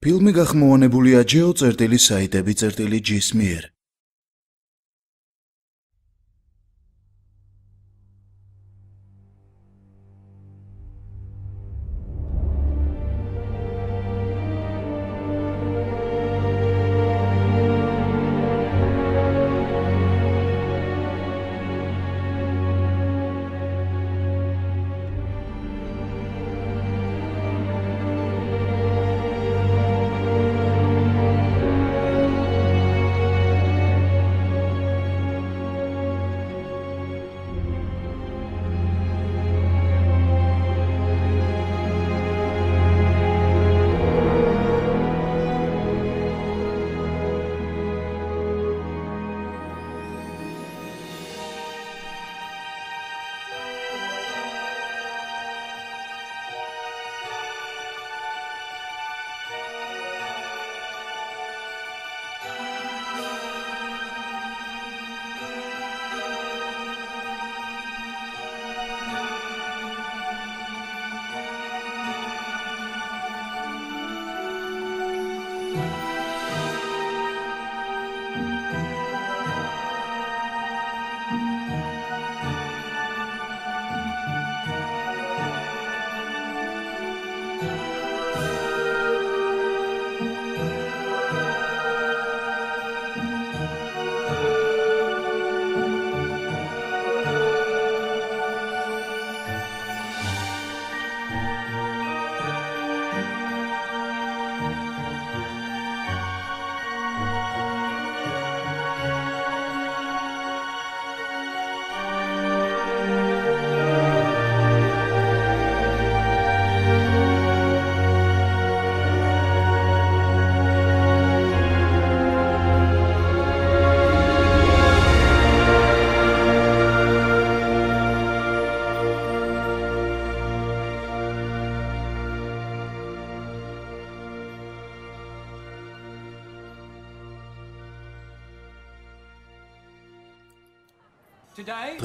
ფილმი გახმოვანებულია geo.წერტილი-საიტები.gis მიერ.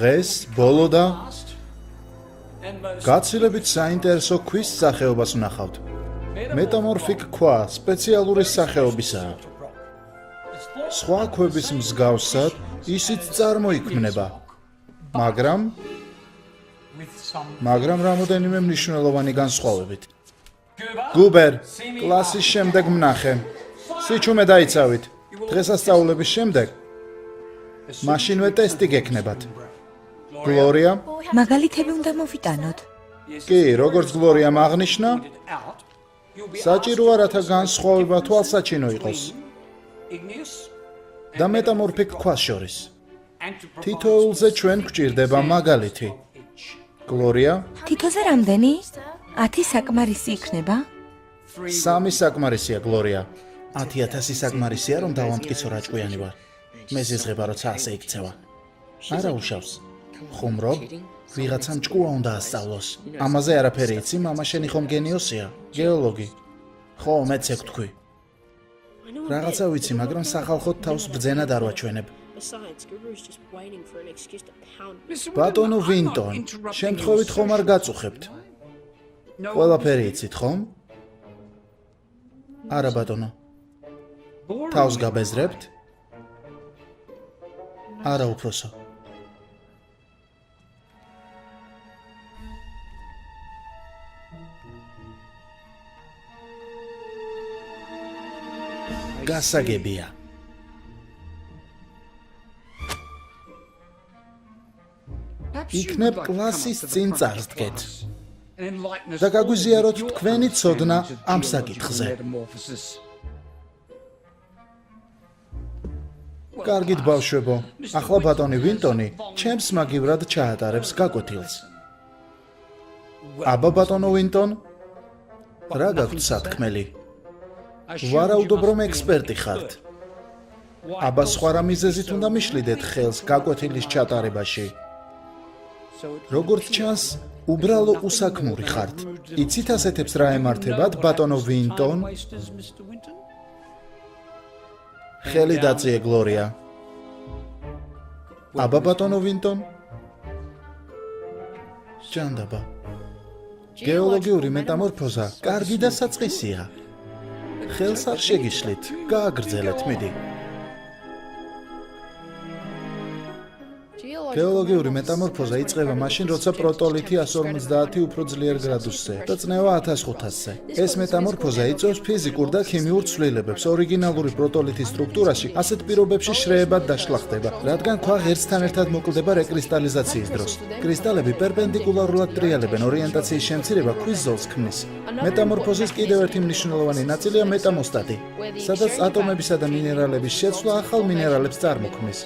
დღეს ბოლო და გაცილებით საინტერესო ქვის სახეობას ვნახავთ. მეტამორფიკ ქვა სპეციალური სახეობისაა. სხვა ქვების მსგავსად ისიც წარმოიქმნება, მაგრამ რამოდენიმე მნიშვნელოვანი განსხვავებით. გუბერ, კლასის შემდეგ ვნახე. სიჩუმე დაიცავით. დღესასწაულების შემდეგ მაშინვე ტესტი გექნებათ. გლორია? მაგალითები უნდა მოვიტანოთ. კი, როგორც გლორიამ აღნიშნა, საჭიროა რათა განსხვავება თვალსაჩინო იყოს. და მეტამორფიკ ქვას შორის. თითოეულზე ჩვენ გვჭირდება მაგალითი. გლორია? თითოზე რამდენი? 10 საკმარისი იქნება? 3 საკმარისია, გლორია. 10,000 საკმარისია, რომ დავამტკიცო რა ჭკვიანი ვარ. მე ზიზღება, როცა ასე იქცევა. არა უშავს. ხუმრობ, ვიღაცამ ჭკუა უნდა ასწავლოს. ამაზე არაფერი იცი, მამა შენი ხომ გენიოსია, გეოლოგი. ხო, მეც ეგ თქვი. რაღაცა ვიცი, მაგრამ სახალხოდ თავს ბრძენად არ ვაჩვენებ. ბატონო ვინტონ, შემთხვევით ხომ არ გაწუხებთ? ყველაფერი იცით, ხომ? არა, ბატონო. თავს გაბეზრებთ? არა, უფროსო. გასაგებია. იქნებ კლასის წინ წარსდგეთ და გაგვიზიაროთ თქვენი ცოდნა ამ საკითხზე. კარგით, ბავშვებო, ახლა ბატონი ვინტონი ჩემს მაგივრად ჩაატარებს გაკვეთილს. აბა ბატონო ვინტონ, რა გაქვთ სათქმელი? ვარაუდობ, რომ ექსპერტი ხართ. აბა სხვა რა მიზეზით უნდა მიშლიდეთ ხელს გაკვეთილის ჩატარებაში? როგორც ჩანს, უბრალო უსაქმური ხართ. იცით ასეთებს რა ემართებათ, ბატონო ვინტონ? ხელი დაწიე, გლორია. აბა ბატონო ვინტონ? ჯანდაბა. გეოლოგიური მეტამორფოზა კარგი და საწყისია. ხელს არ შეგიშლით, გააგრძელეთ, მიდი. გეოლოგიური მეტამორფოზა იწყება მაშინ, როცა პროტოლითი 150 უფრო ძლიერ გრადუსზეა და წნევა 1500-ზე. ეს მეტამორფოზა იწვევს ფიზიკურ და ქიმიურ ცვლილებებს. ორიგინალური პროტოლითის სტრუქტურაში ასეთ პირობებში შრეებად დაშლახდება, რადგან ქვა ღერცთან ერთად მოკლდება რეკრისტალიზაციის დროს. კრისტალები პერპენდიკულარულად ტრიალებენ, ორიენტაციის შემცირება ქვის ზოლს ქმნის. მეტამორფოზის კიდევ ერთი მნიშვნელოვანი ნაწილია მეტამოსტატი, სადაც ატომებისა და მინერალების შეცვლა ახალ მინერალებს წარმოქმნის.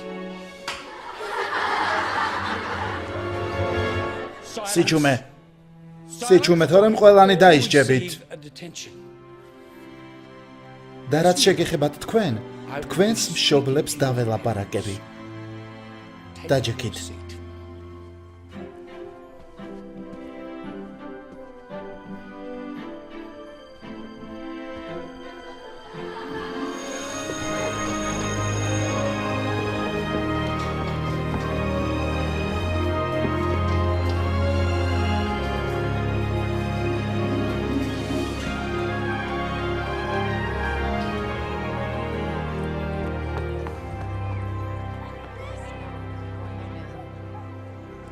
სიჩუმე, თორემ ყველანი დაისჯებით. და რაც შეგეხებათ თქვენს მშობლებს დაველაპარაკები. დაჯექით.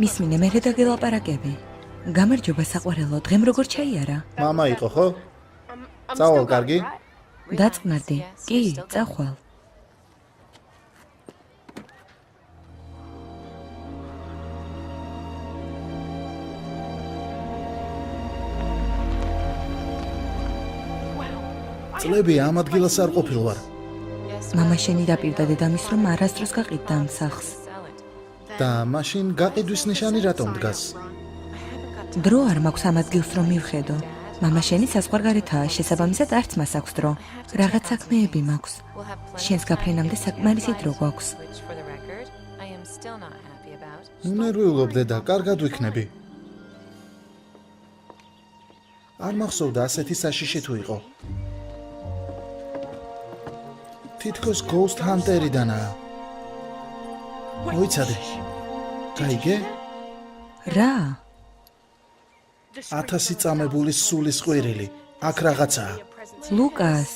მისმინე მერე დაგელაპარაკები. გამარჯობა საყვარელო, დღემ როგორ ჩაიარა? მამა იყო, ხო? წავალ, კარგი? დაწყნარდი. კი, წახვალ. წლები ამ ადგილას არ ყოფილ ვარ. მამა შენი დაპირდა დედამის, რომ არასდროს გაყიდდა ამ სახლს. და მაშინ გაყიდვის ნიშანი რატომ დგას? დრო არ მაქვს ამ ადგილს რომ მივხედო. მამა შენი საზღვარგარეთაა, შესაბამისად არც მას აქვს დრო. რაღაც საქმეები მაქვს. შენს გაფრენამდე საკმარისი დრო გვაქვს. ნერვიულობ დედა, კარგად ვიქნები. არ მახსოვდა ასეთი საშიში თუ იყო. თითქოს Ghost Hunter-იდანაა. მოიცადე. გაიგე? რა? 1000 წამებული სულის ყვირილი. აქ რაღაცაა. ლუკას,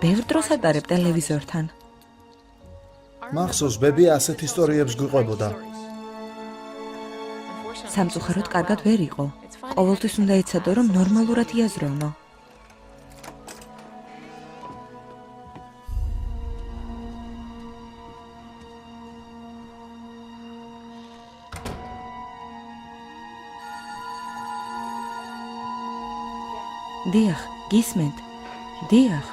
ბევრ დროს ატარებ ტელევიზორთან. მახსოვს, ბები ასეთ ისტორიებს გვიყვებოდა. სამწუხაროდ კარგად ვერ იყო. ყოველთვის უნდა ეცადო, რომ ნორმალურად იაზროვნო. დიახ, გისმენთ. დიახ.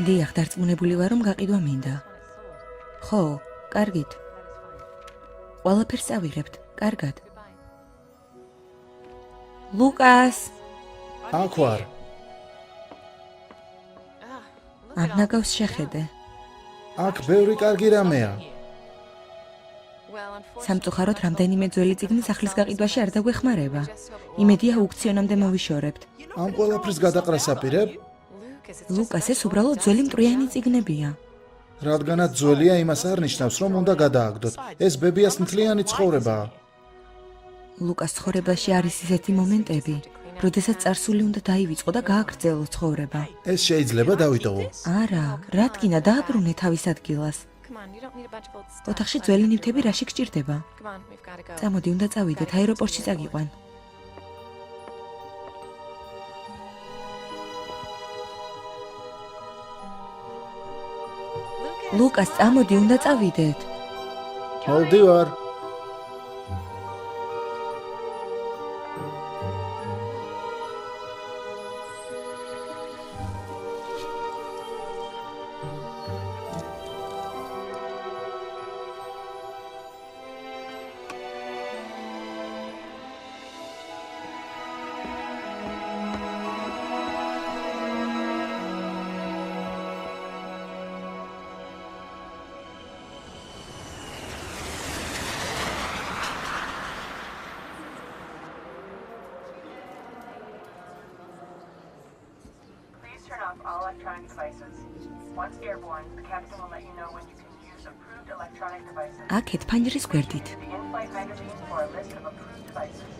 დიახ, დარწმუნებული ვარ, რომ გაყიდვა მინდა. ხო, კარგით. ყველაფერს ავიღებთ, კარგად. ლუკას! აქ ვარ. ამ ნაგავს შეხედე. აქ ბევრი კარგი რამეა. სამწუხაროდ რამდენიმე ძველი წიგნი სახლის გაყიდვაში არ დაგვეხმარება. იმედია აუქციონამდე მოვიშორებთ. ამ ყველაფრის გადაყრას აპირებ? ლუკას, ეს უბრალოდ ძველი მტვრიანი წიგნებია. რადგანაც ძველია, იმას არ ნიშნავს, რომ უნდა გადააგდოთ. ეს ბებიას მთლიანი ცხოვრებაა. ლუკას ცხოვრებაში არის ისეთი მომენტები, როდესაც წარსული უნდა დაივიწყო და გააგრძელოს ცხოვრება. ეს შეიძლება დავიტოვო. არა, რადგინა დააბრუნე თავის ადგილას. ოთახში ძველი ნივთები რაში გჭირდება? წამოდი, უნდა წავიდეთ, აეროპორტში წაგიყვან. ლუკას, წამოდი, უნდა წავიდეთ. მოვდივარ. all electronic devices. Once airborne, the captain will let you know when you can use approved electronic devices. აქეთ ფანჯრის გვერდით. The in-flight magazine for a list of approved devices.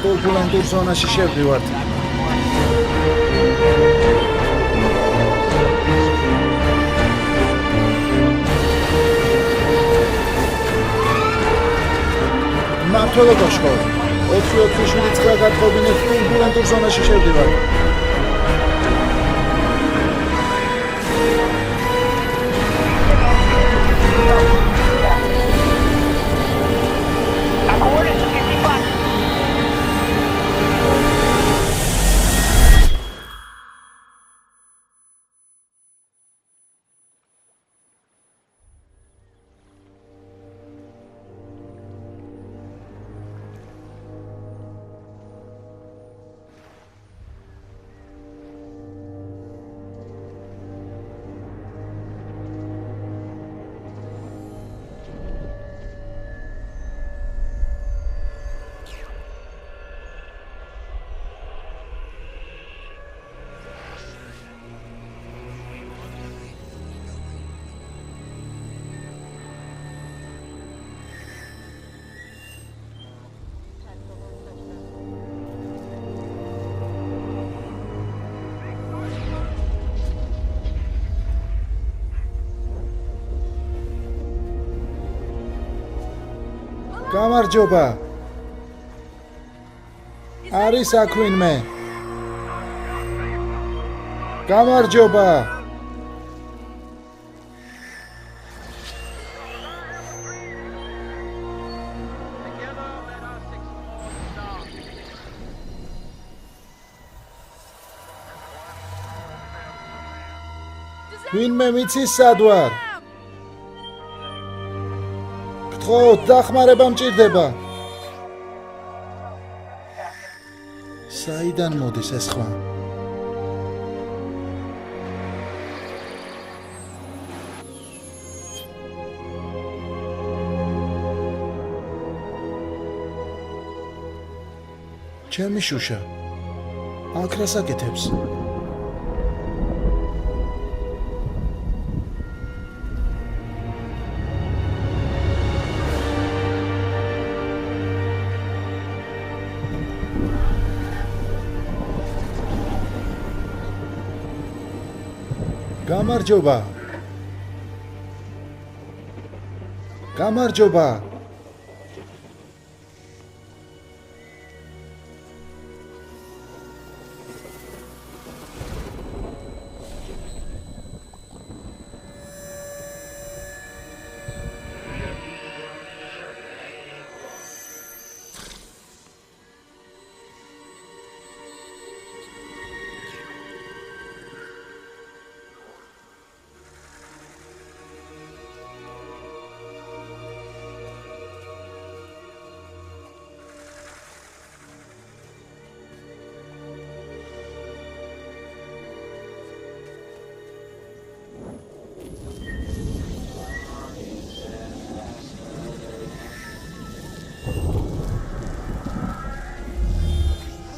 ტურბულენტურ ზონაში შევდივართ. მართლა გაშხო. 447 გათხოვინეთ ტურბულენტურ ზონაში შევდივართ. გამარჯობა. არის აქ ვინმე? გამარჯობა. ვინმე მიცის სად ვარ? გთხოვთ, დახმარება მჭირდება. საიდან მოდის ეს ხმა? ჩემი შუშა, აქ რას აკეთებს? გამარჯობა. გამარჯობა.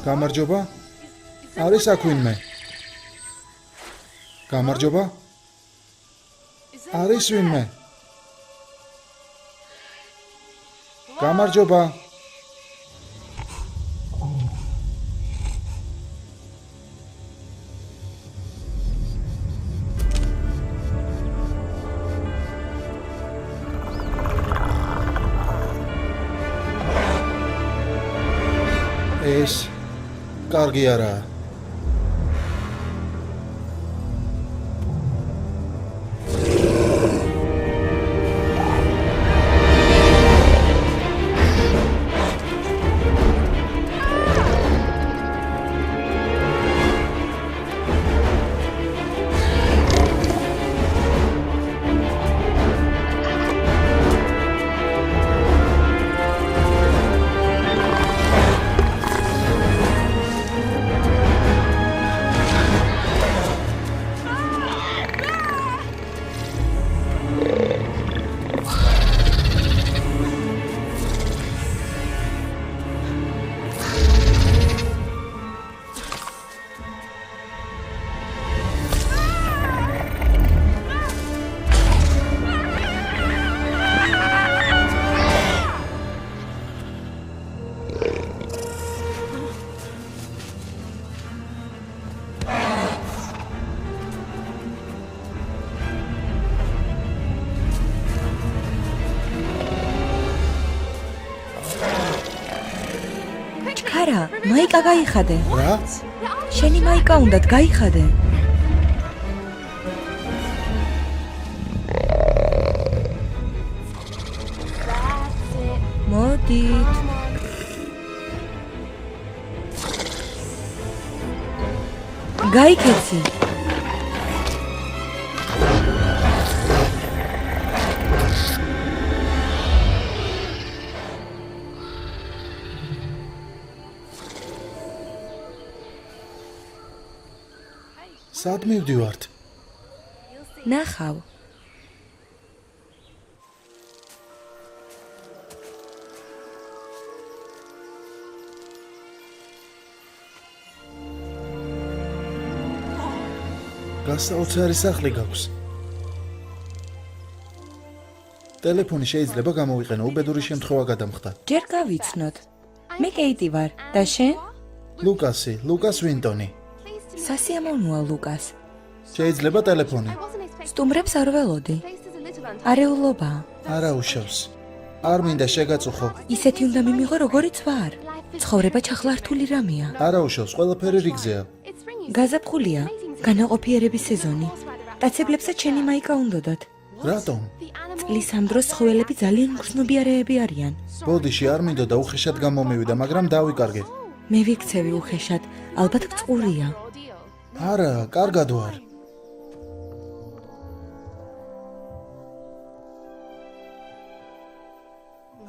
გამარჯობა. არის აქ ვინმე? გამარჯობა. არის ვინმე? გამარჯობა. ეს კარგი არაა. არა, მაიკა გაიხადე. რა? შენი მაიკა უნდათ გაიხადე. მოდით. გაიქეცი. სად მივდივართ? ნახავ. გასაოცარი სახლი გაქვს. ტელეფონი შეიძლება გამოვიყენო უბედური შემთხვევა გადამხდა. ჯერ გავიცნოთ. მე კეიტი ვარ და შენ? ლუკას ვინტონი. სასიამოვნოა ლუკას. შეიძლება ტელეფონი. სტუმრებს არ ველოდი. არეულობა. არა უშავს. არ მინდა შეგაწუხო. ისეთი უნდა მიმიღო როგორიც ვარ. ცხოვრება ჩახლართული რამეა. არა უშავს, ყველაფერი რიგზეა. გაზაფხულია. განაყოფიერების სეზონი. დაცებლებსაც შენი მაიკა უნდოდათ. რატომ? წლის ამ დროს ცხოველები ძალიან გრძნობიარეები არიან. ბოდიში არ მინდოდა უხეშად გამომივიდა, მაგრამ დავიკარგე. მე ვიქცევი უხეშად, ალბათ წყურია. არა, კარგად ვარ.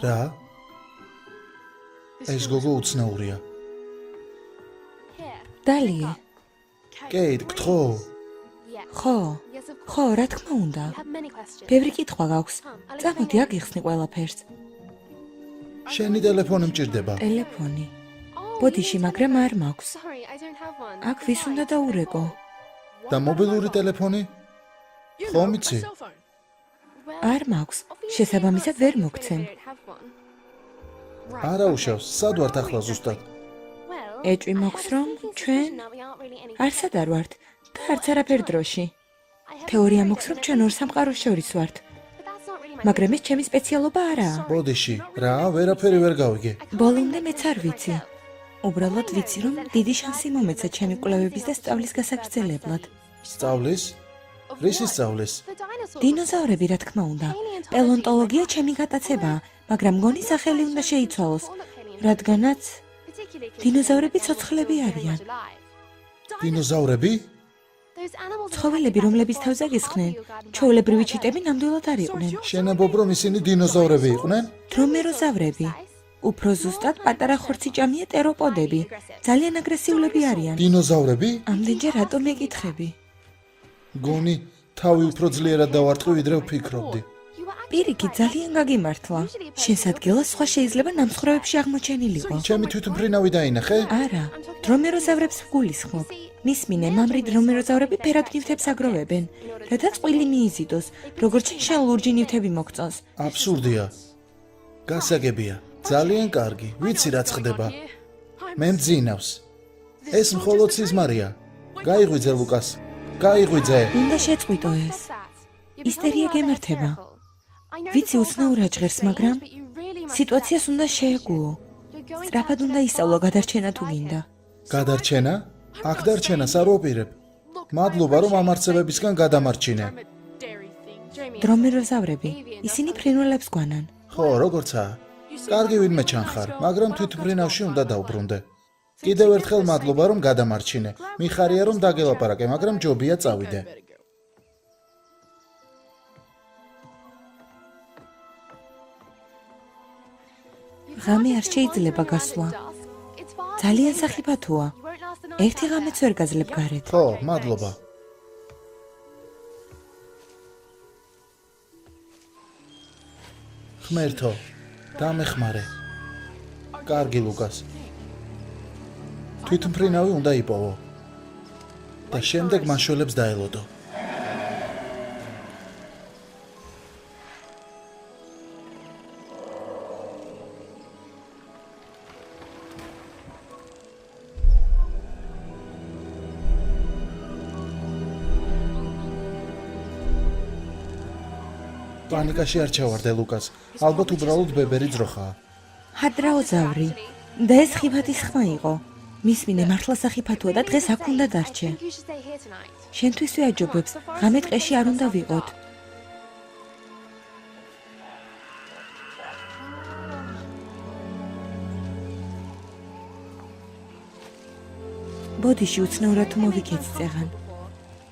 რა? ეს გოგო უცნაურია. დალია. კეიტ, გთხოვ. ხო, რა თქმა უნდა. ბევრი კითხვა გაქვს. წამოდი აგიხსნი ყველაფერს. შენი ტელეფონი მჭირდება. ტელეფონი. ბოდიში, მაგრამ არ მაქვს. აქ ვის უნდა დაურეკო? და მობილური ტელეფონი? ხომ იცი? არ მაქვს. შესაბამისად ვერ მოგცემ. არა უშავს, სად ვართ ახლა ზუსტად? ეჭვი მოქვს რომ ჩვენ არსად არ ვართ და არც არაფერ დროში. თეორია მოქვს რომ ჩვენ ორ სამყაროს შორის ვართ. მაგრამ ეს ჩემი სპეციალობა არაა. ბოდიში, რა, ვერაფერი ვერ გავიგე. ბოლომდე მეც არ ვიცი. უბრალოდ ვიცი რომ დიდი შანსი მომეცა ჩემი კვლევების და სწავლის გასაგრძელებლად. სწავლის? რისი სწავლის? დინოზავრები რა თქმა უნდა. პალეონტოლოგია ჩემი გატაცებაა, მაგრამ მგონი სახელი უნდა შეიცვალოს, რადგანაც დინოზავრები ცოცხლები არიან. დინოზავრები? ცხოველები, რომლების თავზე გისხნენ, ჩვეულებრივი ჩიტები ნამდვილად არ იყვნენ. შენებობ რომ ისინი დინოზავრები იყვნენ? დრომეროზავრები. უფრო ზუსტად პატარა ხორციჭამია ტეროპოდები. ძალიან აგრესიულები არიან. დინოზავრები? ამდენჯერ რატომ მეკითხები? გონი, თავი უფრო ძლიერად დავარტყი, ვიდრე ვფიქრობდი. პირიქით, ძალიან გაგიმართლა. შენს ადგილას სხვა შეიძლება ნამსხვრევებში აღმოჩენილიყო. ჩემი თვითმფრინავი დაინახე? არა, დრომეროზავრებს ვგულისხმობ. მისმინე, მამრი დრომეროზავრები ფერად ნივთებს აგროვებენ, რათა წყვილი მიიზიდოს, როგორც შენ ლურჯი ნივთები მოგწონს. აბსურდია. გასაგებია. ძალიან კარგი. ვიცი რაც ხდება. მე მძინავს. ეს მხოლოდ სიზმარია. გაიღვიძე ლუკას. გაიღვიძე. უნდა შეწყვიტო ეს. ისტერია გემართება. ვიცი უცნაურად ჟღერს, მაგრამ სიტუაციას უნდა შეეგუო. სწრაფად უნდა ისწავლო გადარჩენა თუ გინდა. გადარჩენა? აქ დარჩენას არ ვაპირებ. მადლობა რომ ამ არსებებისგან გადამარჩინე. დრომეროზავრები, ისინი ფრინველებს გვანან. ხო, როგორცაა? კარგი ვინმე ჩანხარ, მაგრამ თვითმფრინავში უნდა დავბრუნდე. კიდევ ერთხელ მადლობა რომ გადამარჩინე. მიხარია რომ დაგელაპარაკე, მაგრამ ჯობია წავიდე. ღამე არ შეიძლება გასვლა. ძალიან სახიფათოა. ერთი ღამეც ვერ გაძლებ გარეთ. ხო, მადლობა. ხმერთო, დამეხმარე. კარგი ლუკას. თვითმფრინავი უნდა იპოვო. და შემდეგ მაშველებს დაელოდო. პანიკაში არ ჩავარდე ლუკას. ალბათ უბრალოდ ბებერი ძროხაა. ჰადრაოზავრი. და ეს ხიფათის ხმა იყო. მისმინე მართლა სახიფათოა და დღეს აქ უნდა დარჩე. შენთვის ვიაჯობებს, ღამე ტყეში არ უნდა ვიყოთ. ბოდიში უცნაურად მოვიქეცი წეღან.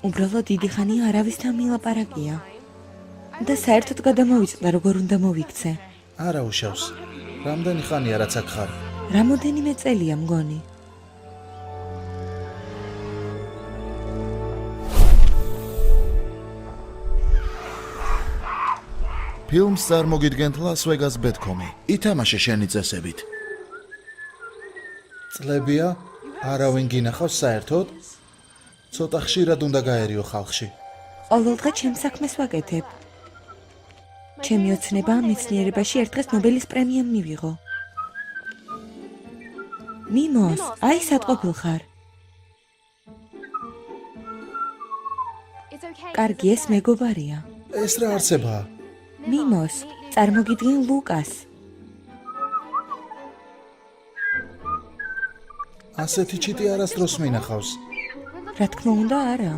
უბრალოდ დიდი ხანია არავისთან მილაპარაკია. და საერთოდ გადამოვიწყდა როგორ უნდა მოვიქცე. არა უშავს. რამდენი ხანია რაც აქ ხარ? რამოდენიმე წელია მგონი. ფილმს წარმოგიდგენთ Las Vegas Betcom-ი. ითამაშე შენი წესებით. წლებია, არავინ გინახავს საერთოდ? ცოტა ხშირად უნდა გაერიო ხალხში. ყოველდღე ჩემს საქმეს ვაკეთებ. ჩემი ოცნება მეცნიერებაში ერთ დღეს ნობელის პრემია მივიღო. მიმოს, აი სატყობილ ხარ. კარგი, ეს მეგობარია. ეს რა არსებაა? მიმოს, წარმოგიდგენ ლუკას. ასეთი ჩიტი არასდროს მინახავს. რა თქმა უნდა, არა.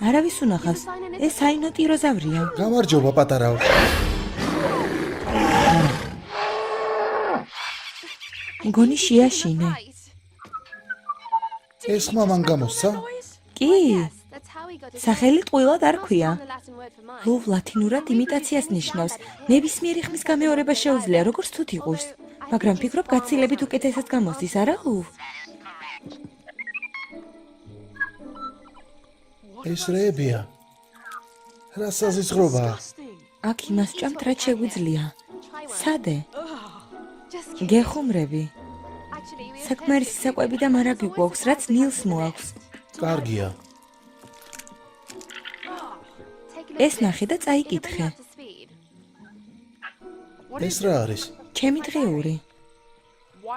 არავის უნახავს. ეს საინო ტიროზავრია. გამარჯობა პატარაო. მგონი შეაშინე. ეს ხმა მან გამოსცა? კი. სახელი ტყუილად არ ქვია. ლუვ ლათინურად იმიტაციას ნიშნავს. ნებისმიერი ხმის გამეორება შეუძლია, როგორც თუ იყოს. მაგრამ ფიქრობ გაცილებით უკეთესად გამოსდის, არა ლუვ? ეს რეებია. რა საზღვრობაა? აქ იმას ჭამთ, რაც შეგვიძლია. სადე? გეხუმრები. საკმარისი საკვები და მარაგი გვაქვს, რაც ნილს მოაქვს. კარგია. ეს ნახე და წაიკითხე. ეს რა არის? ჩემი დღიური.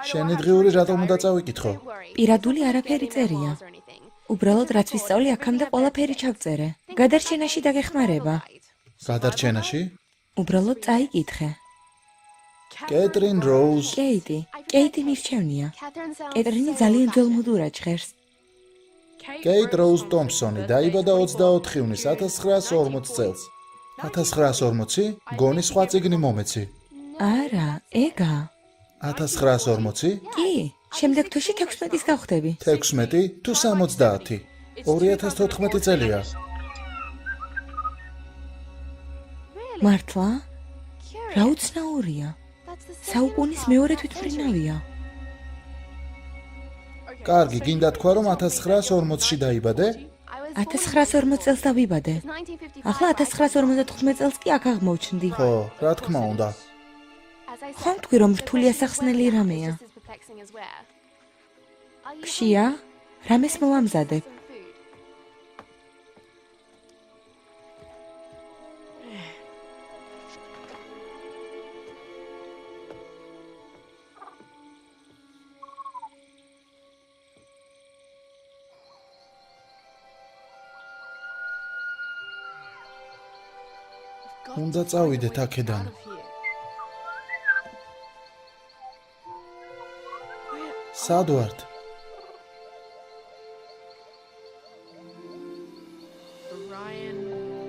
შენი დღიური რატომ უნდა წავიკითხო? პირადული არაფერი წერია. უბრალოდ რაც ვისწავლე აქამდე ყველაფერი ჩავწერე. გადარჩენაში დაგეხმარება. გადარჩენაში? უბრალოდ წაიკითხე. კეტრინ როუზ. კეიტი მირჩევნია. კეტრინი ძალიან ძველმოდურად ჟღერს. კეიტ როუზ ტომპსონი დაიბადა 24 ივნისს 1940 წელს. 1940? გონი სხვა წიგნი მომეცი. არა, ეგა. 1940? კი, შემდეგ თვეში 16-ის გავხდები. 16 თუ 70? 2014 წელია. მართლა? რა უცნაურია. საუკუნის მეორე თვითმფრინავია. კარგი, გინდა თქვა რომ 1940-ში დაიბადე? 1940 წელს დავიბადე. ახლა 1955 წელს კი აქ აღმოჩნდი. ხო, რა თქმა უნდა. ხომ თქვი რომ რთული ასახსნელი რამეა? გშია? რამეს მოვამზადებ? უნდა წავიდეთ აქედან. სად ვართ? Orion,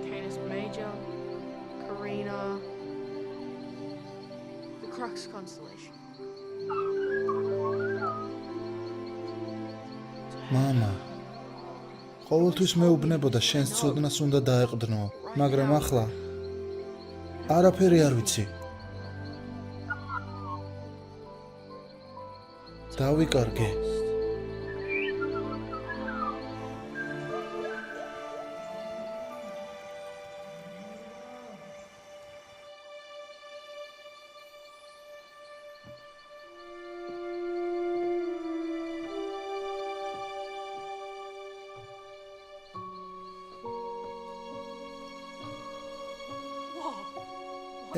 Canis Major, Carina, the Crux constellation. მამა. ყოველთვის მეუბნებოდა შენს ცოდნას უნდა დაეყრდნო, მაგრამ ახლა არაფერი არ ვიცი. დავიკარგე.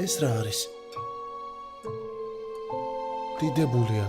ეს რა არის? დიდებულია.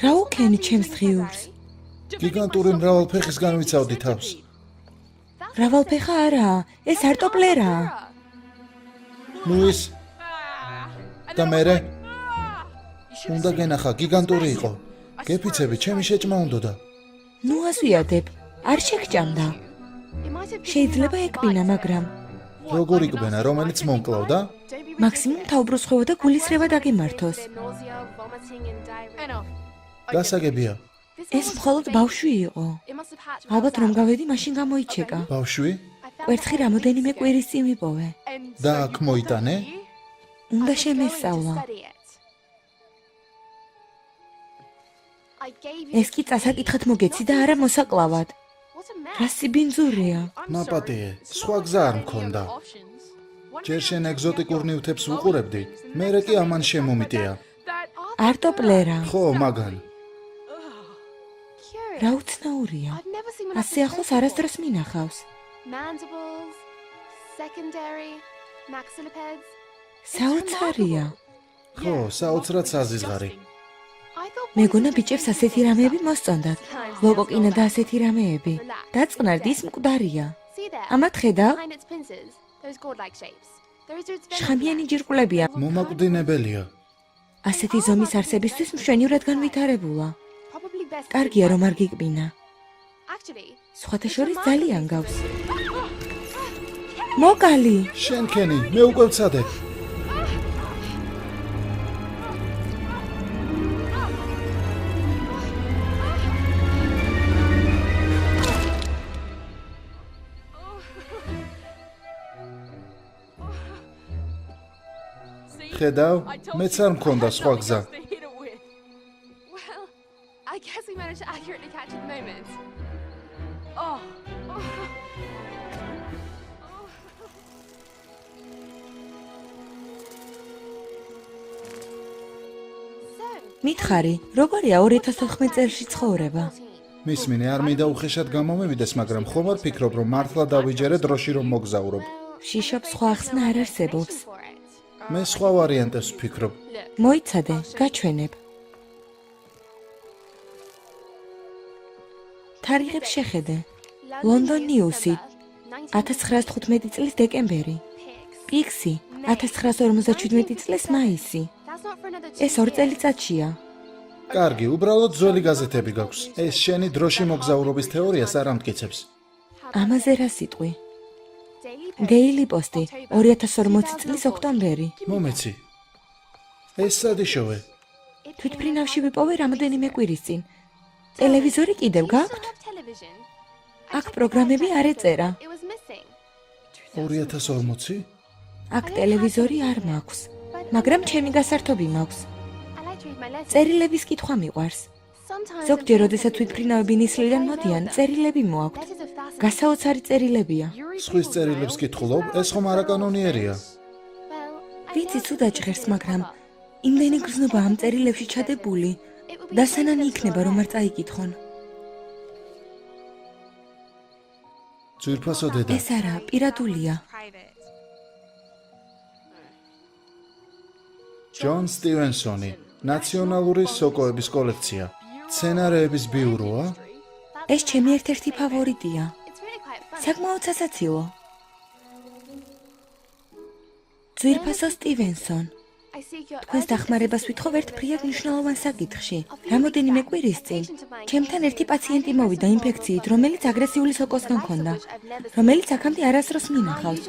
რა უქენი ჩემს ღიურს? გიგანტური მრავალფეხისგან ვიცავდი თავს. მრავალფეხა არაა, ეს არტოპლერაა. ლუის და მერე უნდა გენახა, გიგანტური იყო. გეფიცები, ჩემი შეჭმა უნდოდა. ნუ ასვიადებ, არ შეგჭამდა. შეიძლება ეკბინა, მაგრამ როგორ იკბენა, რომელიც მომკლავდა? მაქსიმუმ თავბრუსხვევა და გულისრევა დაგემართოს. გასაგებია. ეს მხოლოდ ბავშვი იყო. ალბათ რომ გავედი, მაშინ გამოიჩეკა. ბავშვი კვერცხი რამოდენიმე კვირის წინ ვიპოვე. და აქ მოიტანე? უნდა შემესწავლა. ეს კი წასაკითხად მოგეცი და არა მოსაკლავად. რა სიბინძურია. მაპატიე, სხვა გზა არ მქონდა. ჯერ შენ ეგზოტიკურ ნივთებს ვუყურებდი, მერე კი ამან შემომიტია. არტოპლერა. ხო, მაგან. რა უცნაურია. ასე ახლოს არასდროს მინახავს. საოცარია. ხო, საოცრად საზიზღარი. მეგონა ბიჭებს ასეთი რამეები მოსწონდათ. ლოკოკინა და ასეთი რამეები. დაწყნარდი ის მკვდარია. ამათ ხედავ? შხამიანი ჯირკულებია. მომაკვდინებელია. ასეთი ზომის არსებისთვის მშვენივრად განვითარებულა. კარგია რომ არ გიკბინა. სხვათა შორის ძალიან გავს. მოკალი. შენქენი, მე უკვე ვცადე. ხედავ, მეც არ მქონდა სხვა გზა. I guess we managed to accurately catch the moment. მითხარი, როგორია 2014 წელში ცხოვრება? მისმინე, არ მინდა უხეშად გამომივიდეს, მაგრამ ხომ არ ფიქრობ, რომ მართლა დავიჯერე დროში რომ მოგზაურობ. შიშობ სხვა ახსნა არ არსებობს. მე სხვა ვარიანტებს ვფიქრობ. მოიცადე, გაჩვენებ. თარიღებს შეხედე. ლონდონ ნიუსი 1915 წლის დეკემბერი. პიქსი 1957 წლის მაისი. ეს 2 წელიწადშია. კარგი, უბრალოდ ძველი გაზეთები გაქვს. ეს შენი დროში მოგზაურობის თეორიას არ ამტკიცებს. ამაზე რა სიტყვი? Daily Post 2040 წლის ოქტომბერი. მომეცი. ეს სადიშოვე. თვითფრინავში ვიპოვე რამოდენიმე კვირის წინ. ტელევიზორი კიდევ გაქვთ? აქ პროგრამები არ ეწერა. 2040? აქ ტელევიზორი არ მაქვს, მაგრამ ჩემი გასართობი მაქვს. წერილების კითხვა მიყვარს. ზოგჯერ, როდესაც თვითფრინავები ნისლიდან მოდიან, წერილები მოაქვთ. გასაოცარი წერილებია. სხვის წერილებს კითხულობ, ეს ხომ არაკანონიერია. ვიცი, თუ დაჭღერს, მაგრამ იმდენი გრძნობა ამ წერილებში ჩადებული, დასანანი იქნება, რომ არ წაიკითხონ. ძვირფასო დედა. ეს არა, პირადულია. ჯონ სტივენსონი, ნაციონალური სოკოების კოლექცია. სცენარეების ბიუროა? ეს ჩემი ერთ-ერთი ფავორიტია. საკმაოდ სასაცილო. ძვირფასო სტივენსონ. თქვენს დახმარებას ვითხოვ ერთ ფრიად მნიშვნელოვან საკითხში. რამოდენიმე კვირის წინ ჩემთან ერთი პაციენტი მოვიდა ინფექციით, რომელიც აგრესიული სოკოსგან ჰქონდა, რომელიც აქამდე არასდროს მინახავს.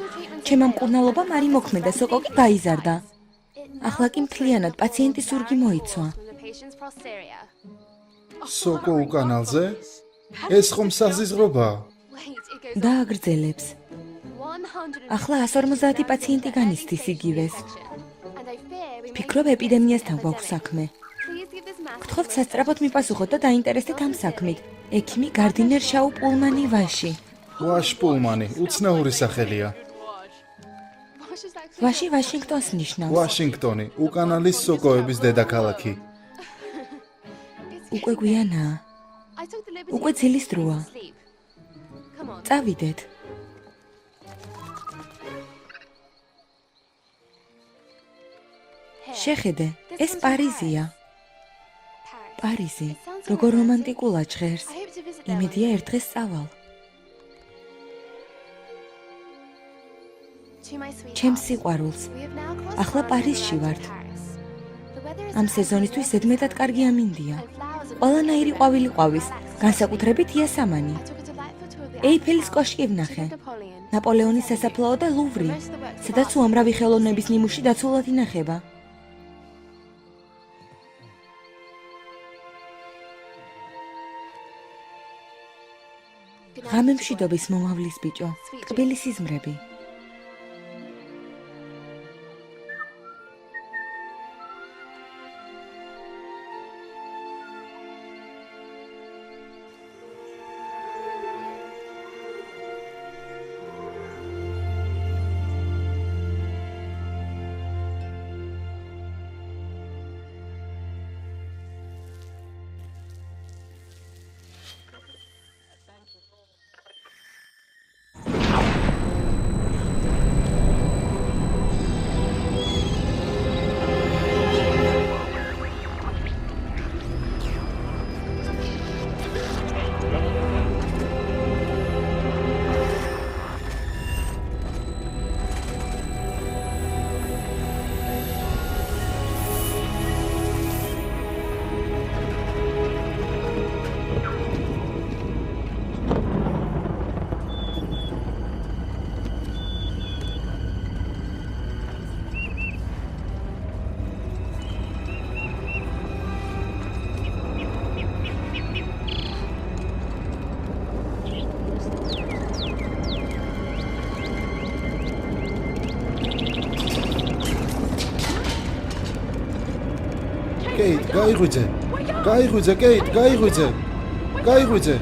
ჩემმა მკურნალობამ არ იმოქმედა, სოკო კი გაიზარდა. ახლა კი მთლიანად პაციენტის ზურგი მოიცვა. სოკო უკანალზე? ეს ხომ საზიზღრობაა? დააგრძელებს. ახლა 150 პაციენტი განიცდის იგივეს. ფიქრობ ეპიდემიასთან გვაქვს საქმე. გთხოვთ სასწრაფოდ მიპასუხოთ და დაინტერესდეთ ამ საქმით. ექიმი გარდინერ შაუ პულმანი ვაში. ვაშ პულმანი, უცნაური სახელია. ვაში ვაშინგტონს ნიშნავს. ვაშინგტონი, უკანალის სოკოების დედაქალაქი. უკვე გვიანაა. უკვე ძილის დროა. წავიდეთ. შეხედე, ეს პარიზია. პარიზი, როგორ რომანტიკულად ჟღერს. I hope to visit there. იმედია ერთ დღეს წავალ. To my sweetheart. ჩემს სიყვარულს. We have now crossed ახლა paths პარიზში and ვართ. arrived in Paris. The weather is ამ perfect სეზონისთვის for ზედმეტად კარგი ამინდია. and flowers are ყველანაირი blooming ყვავილი everywhere. ყვავის, განსაკუთრებით იასამანი. I took a delightful tour of the ეიფელის Eiffel კოშკი Tower, ვნახე. Tour of Napoleon, ნაპოლეონის სასაფლაო და ლუვრი, სადაც უამრავი ხელოვნების ნიმუში დაცულად ინახება. Good night, ღამე dear boy. მშვიდობის მომავლის ბიჭო, ტკბილი სიზმრები. კეით, გაიღვიძე. გაიღვიძე, კეით, გაიღვიძე. გაიღვიძე.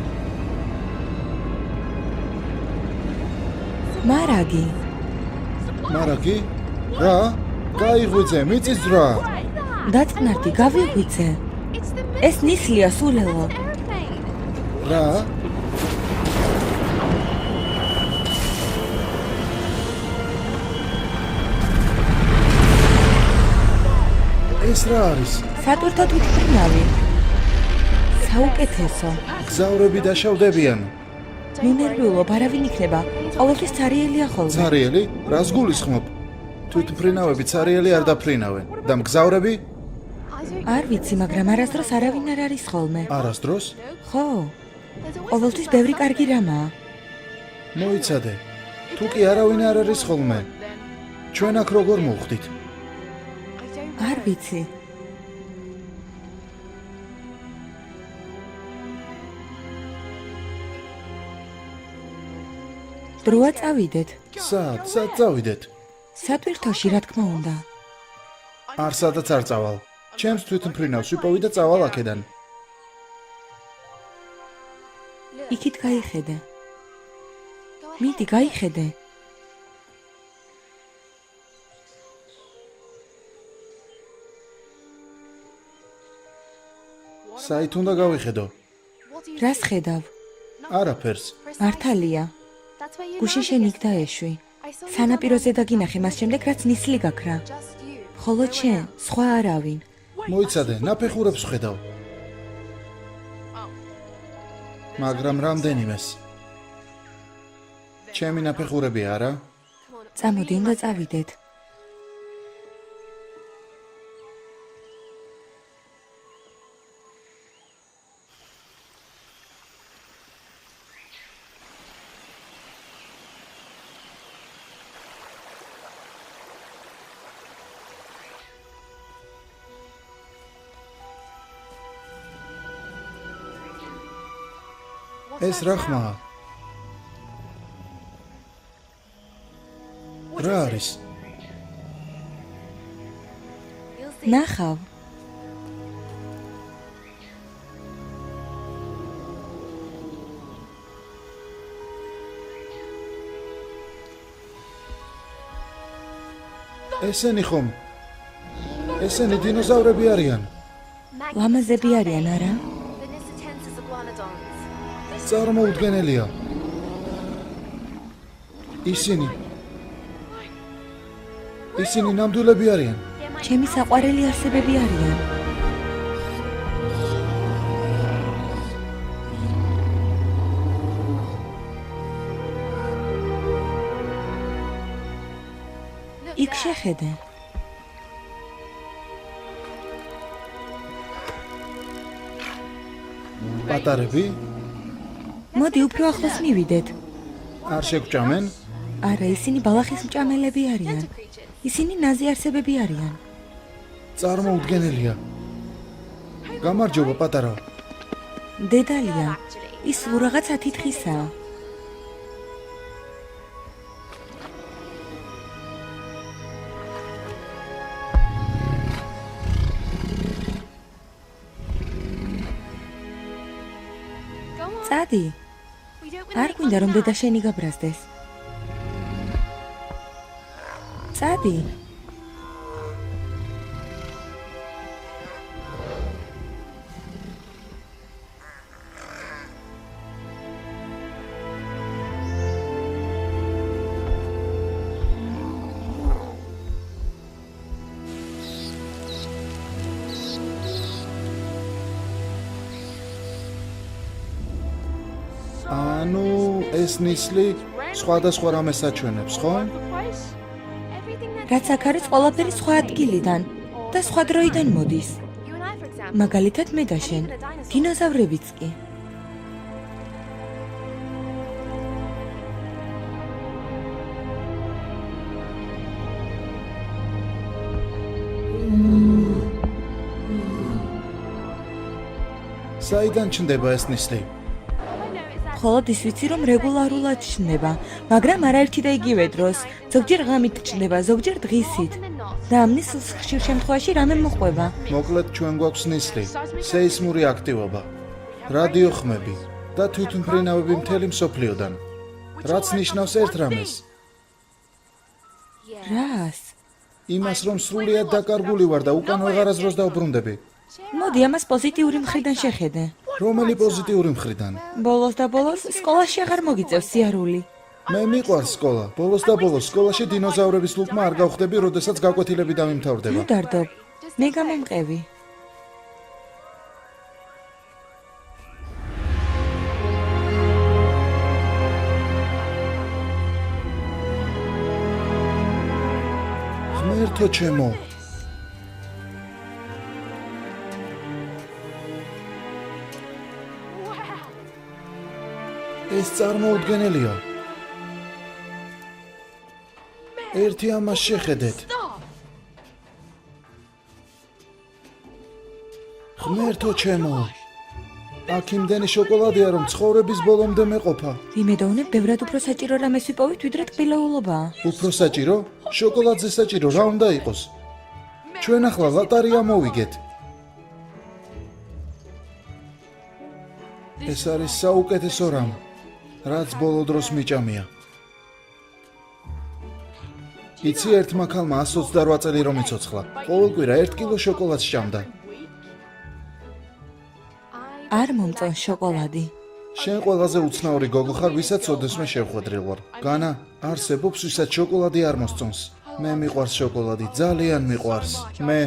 მარაგი, მარაგი? რა? გაიღვიძე, მიწის ძრა. დაწნარდი, გავიღვიძე. It's the ეს ნისლია სულელო. airplane. რა? ეს რა არის? სატვირთო თვითმფრინავი. საუკეთესო. გზავრები დაშავდებიან. ნუ ნერვიულობ, არავინ იქნება. ყოველთვის ცარიელია ხოლმე. ცარიელი? რას გულისხმობ? თვითმფრინავები ცარიელი არ დაფრინავენ. და მგზავრები? I don't არ ვიცი, მაგრამ არასდროს არავინ არ არის ხოლმე. არასდროს? ხო, There's always ყოველთვის something ბევრი about კარგი something. რამაა. მოიცადე. თუ კი არავინ არ არის ხოლმე. ჩვენ აქ როგორ მოვხდით? I don't არ know. ვიცი. დროა წავიდეთ. სად წავიდეთ? სატვირთოში, რა თქმა უნდა. არ სადაც არ წავალ. ჩემს თვითმფრინავს ვიპოვი და წავალ აქედან. იქით გაიხედე. Go ahead. მიდი, გაიხედე. საით უნდა გავიხედო? What do you რას ხედავ? არაფერს. მართალია. That's where you გუშინ landed შენ იქ yesterday. დაეშვი. I saw you სანაპიროზე down there. დაგინახე, მას შემდეგ რაც ნისლი გაქრა. Just you. ხოლო შენ, სხვა არავინ. მოიცადე, ნაფეხურებს ვხედავ. მაგრამ რამდენიმეს. ჩემი ნაფეხურები არა? Come on. წამოდი, უნდა წავიდეთ. ეს რა ხმაა? რა არის? ნახავ. ესენი ხომ? ესენი დინოზავრები არიან. ლამაზები არიან, არა? Venusitensis iguanodons. წარმოუდგენელია. ისინი ნამდვილები არიან. ჩემი საყვარელი არსებები არიან. შეხედე. პატარები მოდი უფრო ახლოს მივიდეთ. არ შეგჭამენ? არა, ისინი ბალახის მჭამელები არიან. ისინი ნაზი არსებები არიან. წარმოუდგენელია. გამარჯობა პატარავ. დედალია, ის სულ რაღაც 10 თხისაა. წადი, არ გვინდა რომ დედა შენი გაბრაზდეს. წადი. ანუ ეს ნისლი სხვადასხვა რამეს აჩვენებს, ხო? რაც აქ არის ყველაფერი სხვა ადგილიდან და სხვა დროიდან მოდის. მაგალითად მე და შენ, დინოზავრებიც კი. საიდან ჩნდება ეს ნისლი? მხოლოდ ის ვიცი, რომ რეგულარულად ჩნდება, მაგრამ არაერთი და იგივე დროს. ზოგჯერ ღამით ჩნდება, ზოგჯერ დღისით. და ამ ნისლს ხშირ შემთხვევაში რამე მოყვება. მოკლედ ჩვენ გვაქვს ნისლი, სეისმური აქტივობა, რადიოხმები და თვითმფრინავები მთელი მსოფლიოდან. რაც ნიშნავს ერთ რამეს, რას? იმას რომ სრულიად დაკარგული ვარ და უკან ვეღარასდროს დავბრუნდები. მოდი ამას პოზიტიური მხრიდან შეხედე. რომელი პოზიტიური მხრიდან? ბოლოს და ბოლოს სკოლაში აღარ მოგიწევს სიარული. მე მიყვარს სკოლა. ბოლოს და ბოლოს სკოლაში დინოზავრების ლუკმა არ გავხდები, როდესაც გაკვეთილები დამიმთავრდება. დარდობ, მე გამომყევი. ღმერთო ჩემო, ეს წარმოუდგენელია. ერთი ამას შეხედეთ. ღმერთო ჩემო, აქ იმდენი შოკოლადია, რომ ცხოვრების ბოლომდე მეყოფა. ვიმედოვნებ, ბევრად უფრო საჭირო რამეს ვიპოვით, ვიდრე ტკბილეულობაა. უფრო საჭირო? შოკოლადზე საჭირო რა უნდა იყოს? ჩვენ ახლა ლატარია მოვიგეთ. ეს არის საუკეთესო რამ, რაც ბოლო დროს მიჭამია. იცი ერთმა ქალმა 128 წელი რომ იცოცხლა. ყოველ კვირა 1 კილო შოკოლადს ჭამდა. არ მომწონს შოკოლადი. შენ ყველაზე უცნაური გოგო ხარ, ვისაც ოდესმე შევხვედრილ ვარ. განა, არსებობს ვისაც შოკოლადი არ მოსწონს. მე მიყვარს შოკოლადი, ძალიან მიყვარს. მე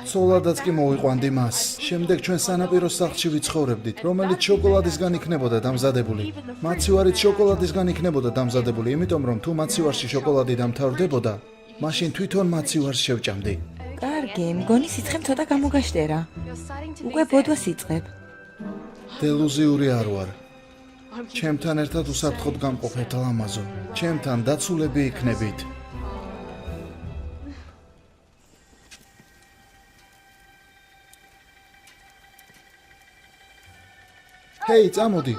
ცოლადაც კი მოვიყვანდი მას. შემდეგ ჩვენ სანაპიროს სახლში ვიცხოვრებდით, რომელიც შოკოლადისგან იქნებოდა დამზადებული. მაცივარით შოკოლადისგან იქნებოდა დამზადებული, იმიტომ რომ თუ მაცივარში შოკოლადი დამთავრდებოდა, მაშინ თვითონ მაცივარს შევჭამდი. კარგი, მგონი სიცხემ ცოტა გამოგაშტერა. უკვე ბოდვას იწყებ. დელუზიური არ ვარ. ჩემთან ერთად უსაფრთხოდ გამყოფეთ ლამაზო. ჩემთან დაცულები იქნებით. ჰეი, წამოდი.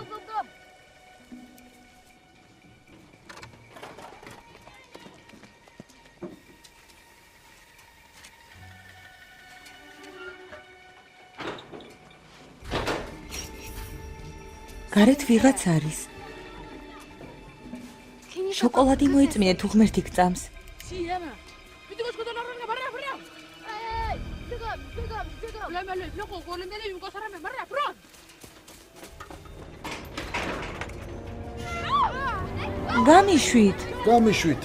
გარეთ ვიღაც არის. შოკოლადი მოიწმინე თუ ღმერთი გწამს. გამიშვით. გამიშვით.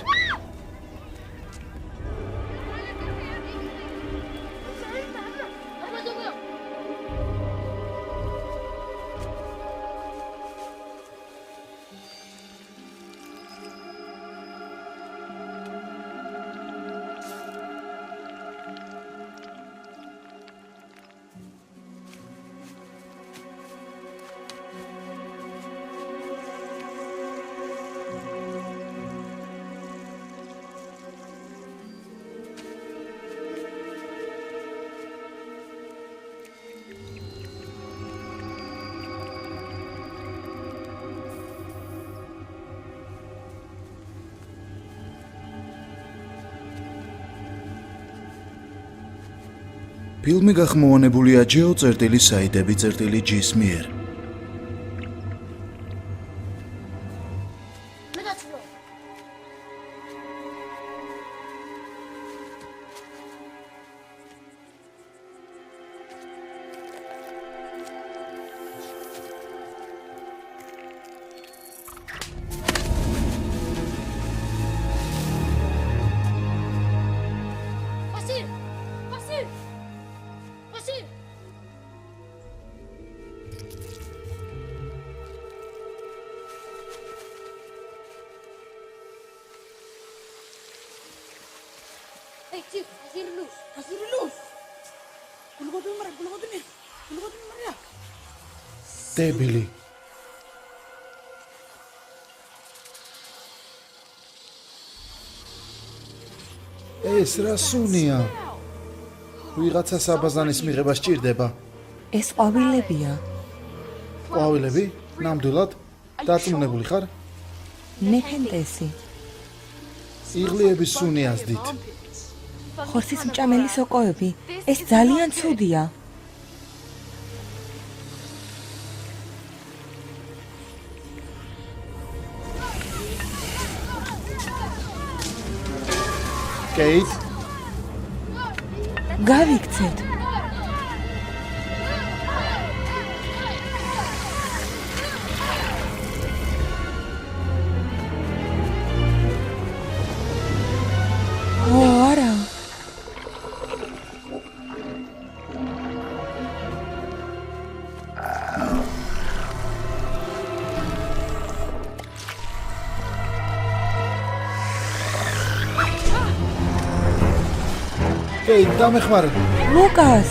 ფილმი გახმოვანებულია geo.saidები.gis მიერ. Vasil! Vasil! Vasil! Hey, Chief, Vasil loose. Vasil loose. დებილი. ეს რა სუნია? ვიღაცა საბაზანის მიღება სჭირდება. ეს ყვავილებია. ყვავილები? ნამდვილად? დაწუნებული ხარ? ნეფენტესი. იღლიების სუნი ასდით. ხორცის მჭამელი სოკოები. ეს ძალიან ცუდია. კეით, გავიქცეთ. ო, არა. კეით, დამეხმარე. ლუკას.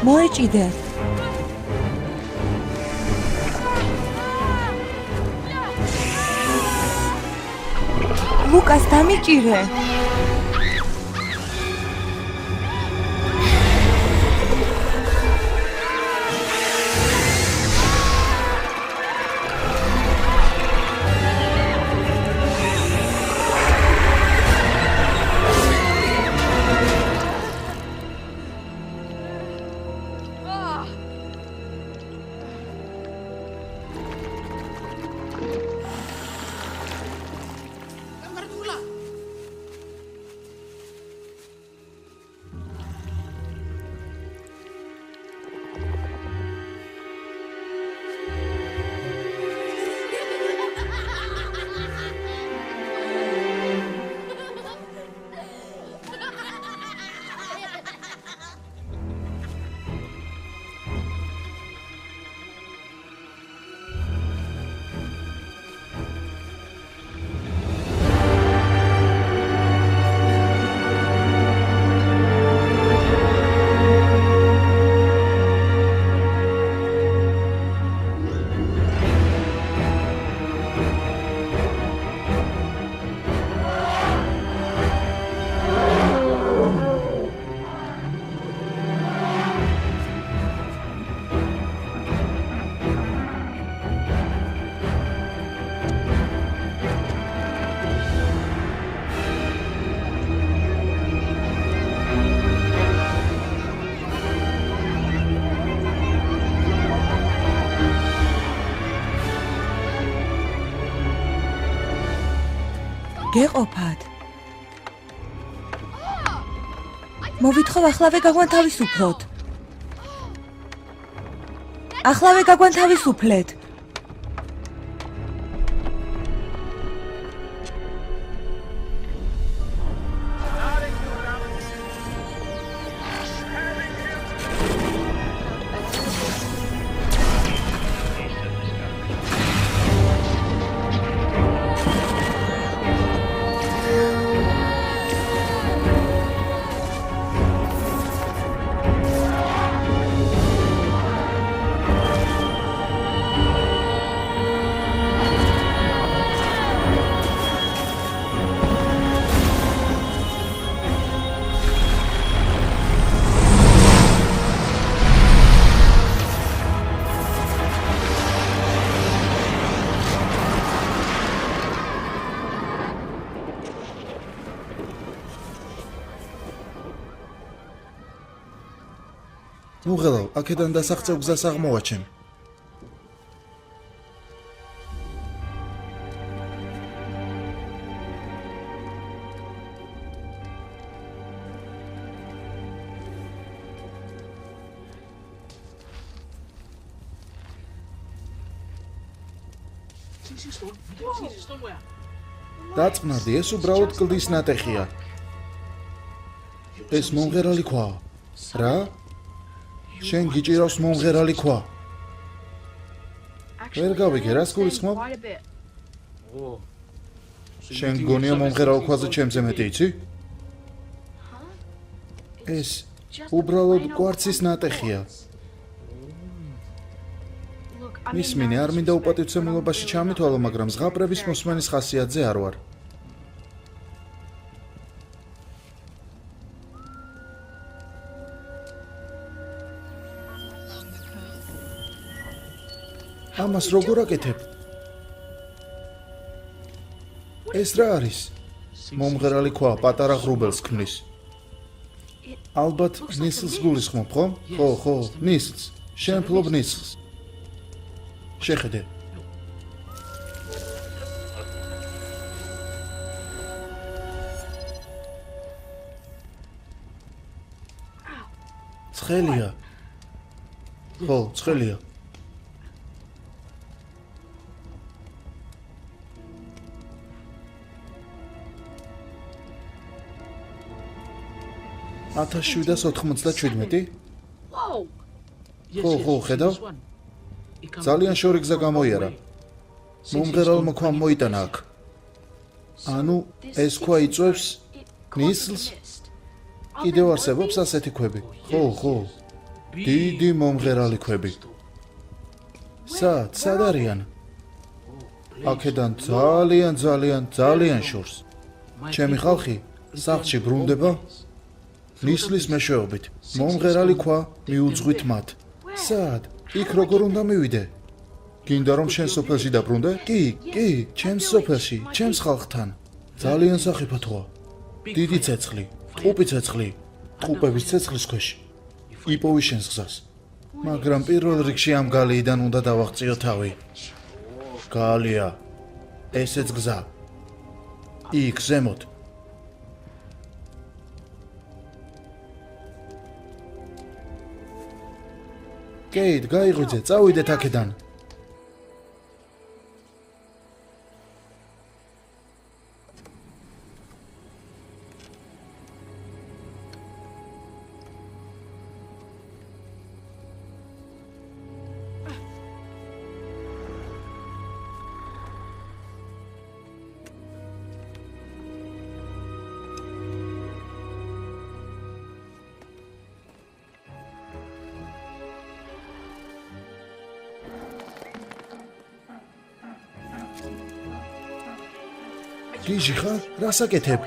მოეჭიდე. ლუკას დამიჭირე. გეყოფათ. მოვითხოვ ახლავე გაგვანთავისუფლოთ. ახლავე გაგვანთავისუფლეთ. ნუ ღელავ, აქედან დასაღწევ გზას აღმოვაჩენ. დაწნარდი, ეს უბრალოდ კლდის ნატეხია. ეს მომღერალი ქვაა. რა? შენ გიჭირავს მომღერალი ქვა. ვერ გავიგე, რას გულისხმობ? შენ გონია მომღერალ ქვაზე ჩემზე მეტი იცი? ეს უბრალოდ კვარცის ნატეხია. მისმინე, არ მინდა უპატივცემულობაში ჩამითვალო, მაგრამ ზღაპრების მოსმენის ხასიათზე არ ვარ. ამას როგორ აკეთებ? ეს რა არის? მომღერალი ქვა პატარა ღრუბელს ქმნის. ალბათ ნისლს გულისხმობ, ხო? ხო, ნისლს. შენ ფლობ ნისლს. შეხედე. ცხელია. ხო, ცხელია. $1797? ხო, ხედავ? ძალიან შორი გზა გამოიარა. მომღერალმა ქვამ მოიტანა აქ. ანუ ეს ქვა იწვევს ნისლს? კიდევ არსებობს ასეთი ქვები? ხო. დიდი მომღერალი ქვები. სად არიან? აქედან ძალიან შორს. ჩემი ხალხი სახლში ბრუნდება ნისლის მეშვეობით. მომღერალი ქვა მიუძღვით მათ. სად? იქ როგორ უნდა მივიდე? გინდა რომ შენ სოფელში დაბრუნდე? კი, ჩემს სოფელში, ჩემს ხალხთან. ძალიან სახიფათოა. დიდი ცეცხლი, ტყუპი ცეცხლი, ტყუპების ცეცხლის ქვეშ. იპოვი შენს გზას. მაგრამ პირველ რიგში ამ გალიიდან უნდა დავაღწიო თავი. გალია, ესეც გზა. იქ ზემოთ. კეით, გაიღვიძე, წავიდეთ აქედან. გიჟი ხარ? რას აკეთებ?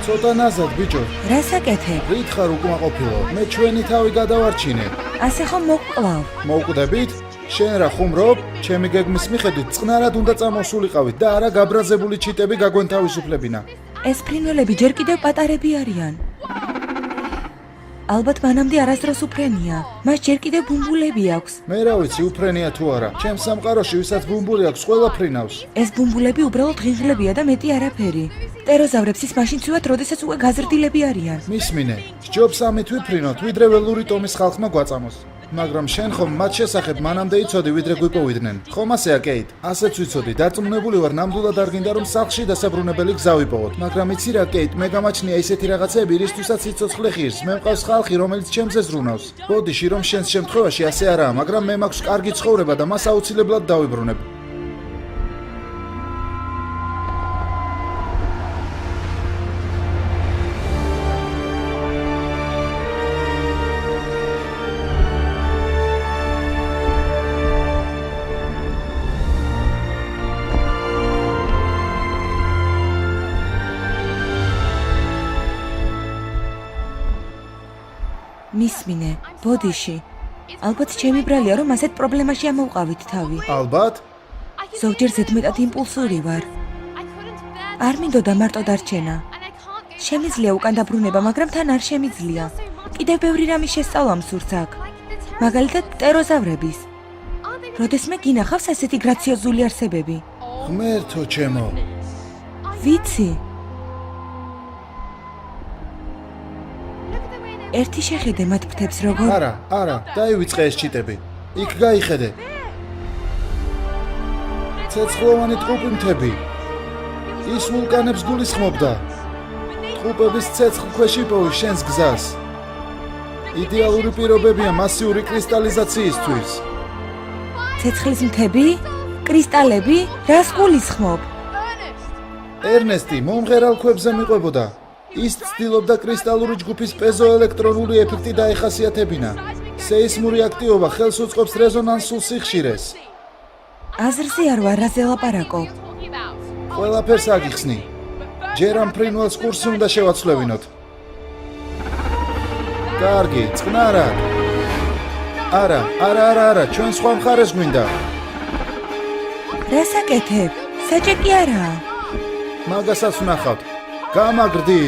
ცოტა ნაზად, ბიჭო. რას აკეთებ? რით ხარ უკმაყოფილო? მე ჩვენი თავი გადავარჩინე. ასე ხომ მოგკლავ? მოვკვდებით? შენ რა ხუმრობ? ჩემი გეგმის მიხედვით წყნარად უნდა წამოსულიყავით და არა გაბრაზებული ჩიტები გაგვენთავისუფლებინა. ეს ფრინველები ჯერ კიდევ პატარები არიან. ალბათ მანამდე არასდროს უფრენია. მას ჯერ კიდევ ბუმბულები აქვს. მე რა ვიცი, უფრენია თუ არა. ჩემს სამყაროში ვისაც ბუმბული აქვს, ყველა ფრინავს. ეს ბუმბულები უბრალოდ ღინღლებია და მეტი არაფერი. პტეროზავრებს ის მაშინ ცივად, როდესაც უკვე გაზრდილები არიან. მისმინე, სჯობს ამით ვიფრინოთ, ვიდრე ველური ტომის ხალხმა გვაწამოს. მაგრამ შენ ხომ მათ შესახებ მანამდე იცოდი, ვიდრე გვიპოვიდნენ. ხომ ასეა, კეით? ასეც ვიცოდი, დარწმუნებული ვარ, ნამდვილად არ გინდა რომ სახლში დასაბრუნებელი გზა ვიპოვოთ. მაგრამ იცი რა, კეით, მე გამაჩნია ისეთი რაღაცები, რისთვისაც სიცოცხლე ღირს. მე მყავს ხალხი, რომელიც ჩემზე ზრუნავს. ბოდიში, რომ შენს შემთხვევაში ასე არაა, მაგრამ მე მაქვს კარგი ცხოვრება და მას აუცილებლად დავიბრუნებ. მისმინე, ბოდიში. ალბათ ჩემი ბრალია, რომ ასეთ პრობლემაში ამოვყავით თავი. ალბათ? ზოგჯერ ზედმეტად იმპულსური ვარ. არ მინდოდა მარტო დარჩენა. შემიძლია უკან დაბრუნება, მაგრამ თან არ შემიძლია. კიდევ ბევრი რამის შესწავლა მსურს აქ. მაგალითად, პტეროზავრების. როდესმე გინახავს ასეთი გრაციოზული არსებები. ღმერთო ჩემო. ვიცი. ერთი შეხედე მათ ფრთებს როგორ არა, დაივიწყე ეს ჩიტები. იქ გაიხედე. ცეცხლოვანი ტყუპი მთები. ის ვულკანებს გულისხმობდა. ტყუპების ცეცხლ ქვეშ იპოვის შენს გზას. იდეალური პირობებია მასიური კრისტალიზაციისთვის. ცეცხლის მთები? კრისტალები? რას გულისხმობ? ერნესტი მომღერალ ქვებზე მიყვებოდა. ის ცდილობდა კრისტალური ჯგუფის პეზოელექტრონული ეფექტი დაეხასიათებინა. სეისმური აქტივობა ხელს უწყობს რეზონანსულ სიხშირეს. აზრზე არ ვარ, რაზე ლაპარაკობ. ყველაფერს აგიხსნი. ჯერ ამ ფრინველს კურსი უნდა შევაცვლევინოთ. კარგი, წყნარად. არა, ჩვენ სხვა მხარეს გვინდა. რას აკეთებ? საჭე კი არაა. მაგასაც ვნახავთ. გამაგრდი.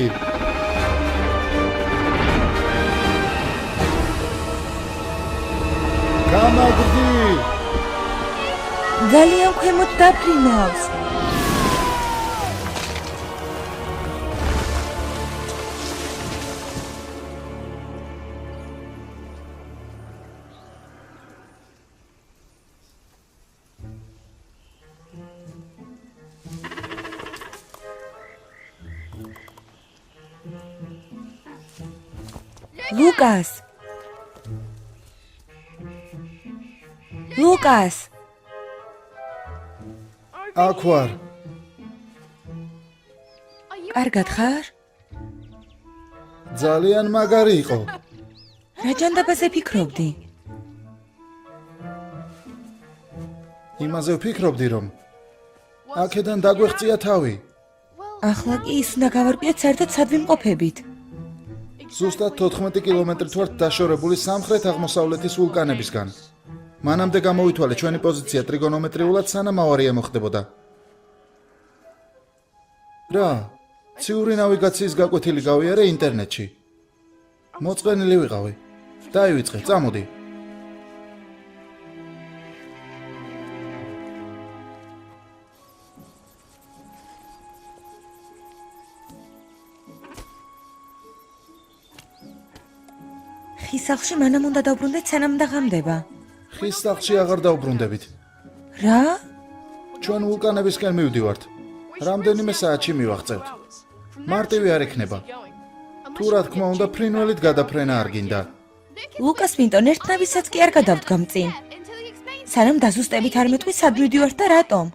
ძალიან ქვემოთ დაფრინავს. ლუკას აქ ვარ. კარგად ხარ? ძალიან მაგარი იყო. რა ჯანდაბაზე ფიქრობდი? იმაზე ვფიქრობდი, რომ აქედან დაგვეღწია თავი. ახლა კი ის უნდა გავარკვიოთ საერთოდ სად ვიმყოფებით. ზუსტად 14 კილომეტრით ვართ დაშორებული სამხრეთ-აღმოსავლეთის ვულკანებისგან. მანამდე გამოვითვალე ჩვენი პოზიცია ტრიგონომეტრიულად, სანამ ავარია მოხდებოდა. რა, ციური ნავიგაციის გაკვეთილი გავიარე ინტერნეტში. მოწყენილი ვიყავი. დაივიწყე, წამოდი. ხის სახლში მანამ უნდა დავბრუნდეთ, სანამ დაღამდება. ხის სახლში აღარ დავბრუნდებით. რა? ჩვენ ვულკანებისკენ მივდივართ. რამდენიმე საათში მივაღწევთ. მარტივი არ იქნება. თუ რა თქმა უნდა ფრინველით გადაფრენა არ გინდა. ლუკას მინტონ ერთნავისაც კი არ გადავდგამ წინ. სანამ დაზუსტებით არ მეტყვი სად მივდივართ და რატომ?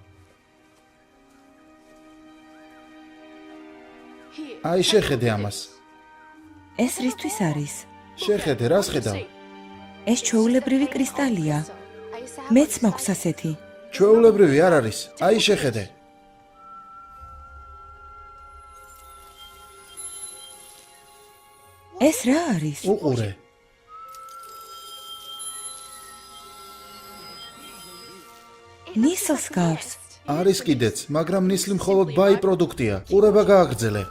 აი შეხედე ამას. ეს რისთვის არის? შეხედე, რას ხედავ? ეს ჩვეულებრივი კრისტალია. მეც მაქვს ასეთი. ჩვეულებრივი არ არის. აი შეხედე. ეს რა არის? უყურე. ნისლს გავს. არის კიდეც, მაგრამ ნისლი მხოლოდ ბაი პროდუქტია. ყურება გააგრძელე.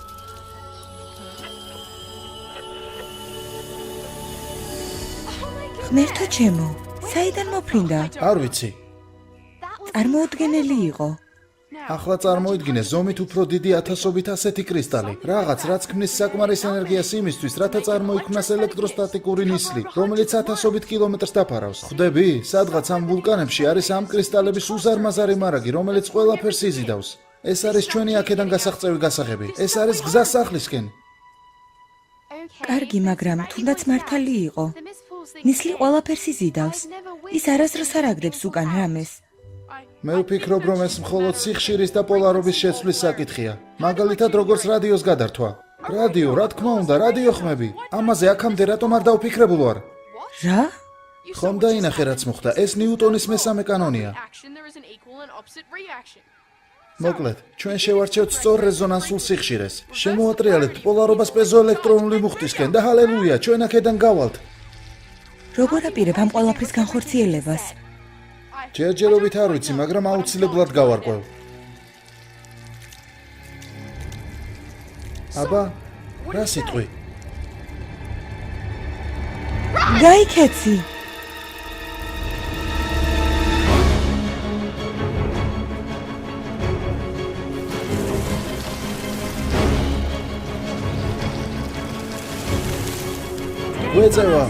ღმერთო ჩემო, საიდან მოფრინდა? არ ვიცი. წარმოუდგენელი იყო. ახლა წარმოიდგინე ზომით უფრო დიდი ათასობით ასეთი კრისტალი. რაღაც, რაც ქმნის საკმარის ენერგიას იმისთვის, რათა წარმოიქმნას ელექტროსტატიკური ნისლი, რომელიც ათასობით კილომეტრს დაფარავს. ხვდები? სადღაც ამ ვულკანებში არის ამ კრისტალების უზარმაზარი მარაგი, რომელიც ყველაფერს იზიდავს. ეს არის ჩვენი აქედან გასაღწევი გასაღები. ეს არის გზა სახლისკენ. კარგი, მაგრამ თუნდაც მართალი იყო. ნისლი ყველაფერს იზიდავს. ის არასდროს არ აგდებს უკან რამეს. მე ვფიქრობ, რომ ეს მხოლოდ სიხშირის და პოლარობის შეცვლის საკითხია. მაგალითად, როგორც რადიოს გადართვა. რადიო, რა თქმა უნდა, რადიო ხმები. ამაზე აქამდე რატომ არ დავფიქრებულ ვარ? რა? ხომ დაინახე რაც მოხდა. ეს ნიუტონის მესამე კანონია. მოკლედ, ჩვენ შევარჩევთ სწორ რეზონანსულ სიხშირეს. შემოატრიალებთ პოლარობას პეზოელექტრონული მუხტისკენ და ჰალელუია, ჩვენ აქედან გავალთ. როგორ აპირებ ამ ყველაფრის განხორციელებას? ჯერჯერობით არ ვიცი, მაგრამ აუცილებლად გავარკვევ. აბა, რა სიტყვი? გაიქეცი! გვეწევა.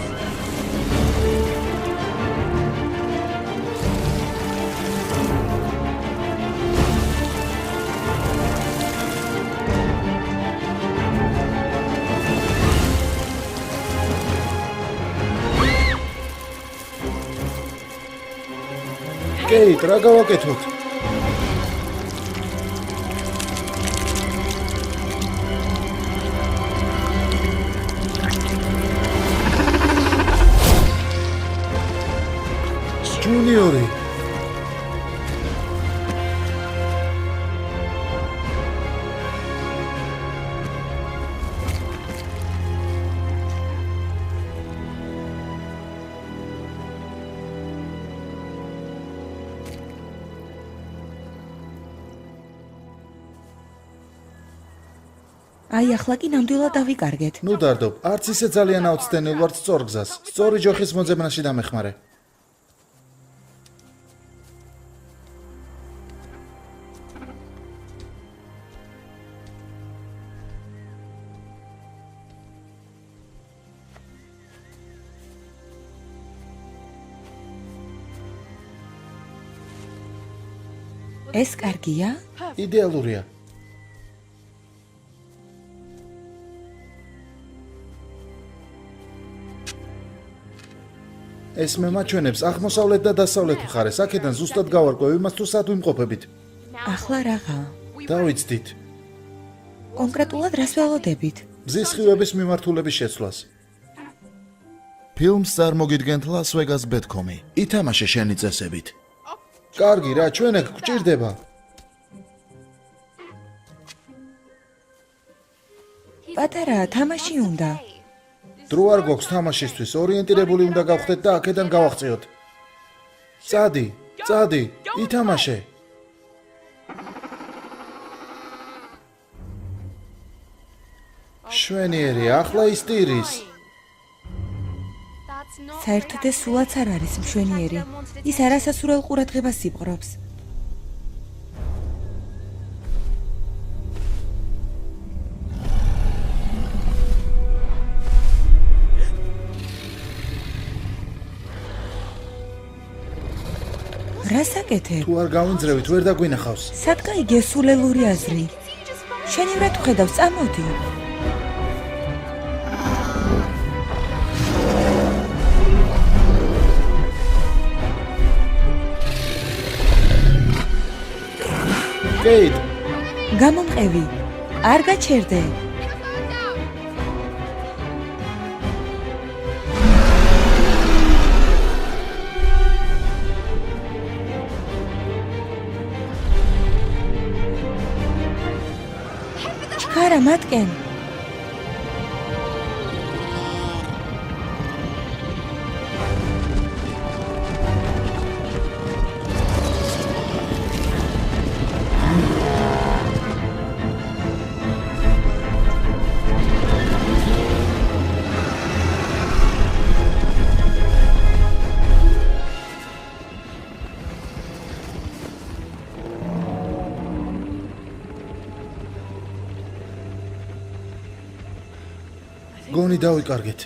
კეით, რა გავაკეთოთ? ჯუნიორი. აი, ახლა კი ნამდვილად დავიკარგეთ. ნუ დარდობ, არც ისე ძალიან აუცდენილ ვარ სწორ გზას. სწორი ჯოხის მოძებნაში დამეხმარე. ეს კარგია? იდეალურია. ეს მე მაჩვენებს აღმოსავლეთ და დასავლეთ მხარეს. აქედან ზუსტად გავარკვევ იმას, თუ სად ვიმყოფებით. ახლა რაღა? დავიცდით. კონკრეტულად რას ველოდებით? მზის სხივების მიმართულების შეცვლას. ფილმს წარმოგიდგენთ Las-Vegas Bet.com-ი. ითამაშე შენი წესებით. კარგი რა, ჩვენ ეგ გვჭირდება. პატარა, თამაში უნდა. დრო არ გვაქვს თამაშისთვის, ორიენტირებული უნდა გავხდეთ და აქედან გავაღწიოთ. წადი, წადი, ითამაშე. შვენიერი, ახლა ისტირის. საერთოდ ეს სულაც არ არის მშვენიერი. ის არასასურველ ყურადღებას იპყრობს. რას აკეთებ? თუ არ გავინძრევით, ვერ დაგვინახავს. სადგაიგე სულელური აზრი. შენი რა თუ ხედავს, წამოდი. კეით, გამომყევი. არ გაჩერდე. ჩქარა მათკენ. გონი დავიკარგეთ.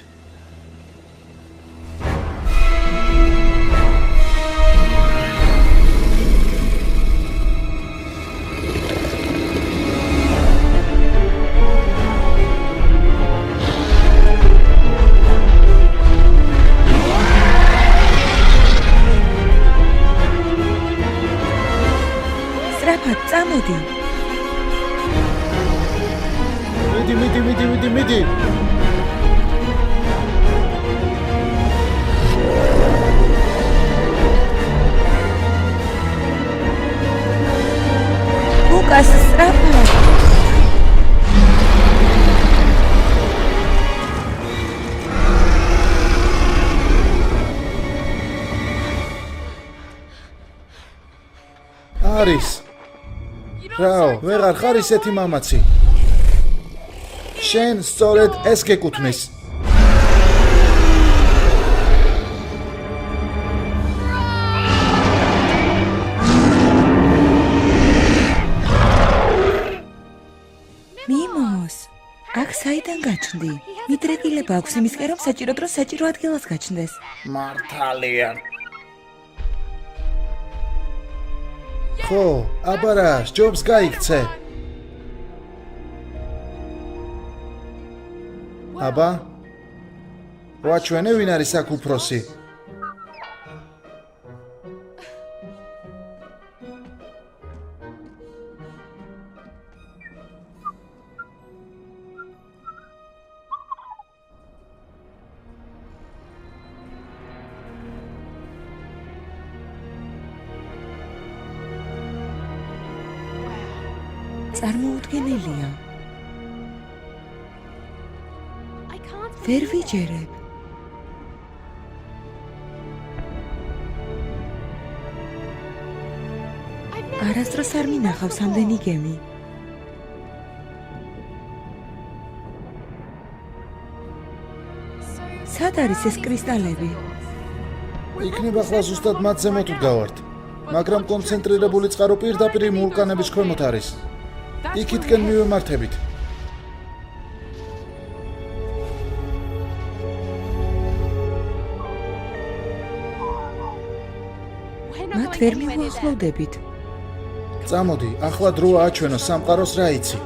სწრაფად წამოდი. მიდი. ლუკას სწრაფად. არის. რაო, ვეღარ ხარ ისეთი მამაცი. შენ სწორედ ეს გეკუთვნის. მიმოს. აქ საიდან გაჩნდი? მიდრეკილება აქვს იმისკენ, რომ საჭირო დროს საჭირო ადგილას გაჩნდეს. მართალია. ხო, აბარა, ჯობს გაიქცე. აბა? ვაჩვენე ვინ არის აქ უფროსი? წარმოუდგენელია. ვერ ვიჯერებ. არასდროს არ მინახავს ამდენი გემი. სად არის ეს კრისტალები? იქნება ახლა ზუსტად მათ ზემოთ ვდავართ. მაგრამ კონცენტრირებული წყარო პირდაპირ იმ ვულკანების ქვემოთ არის. იქითკენ მივემართებით. მათ ვერ მივახლოვდებით. წამოდი, ახლა დროა აჩვენო სამყაროს რა იცი.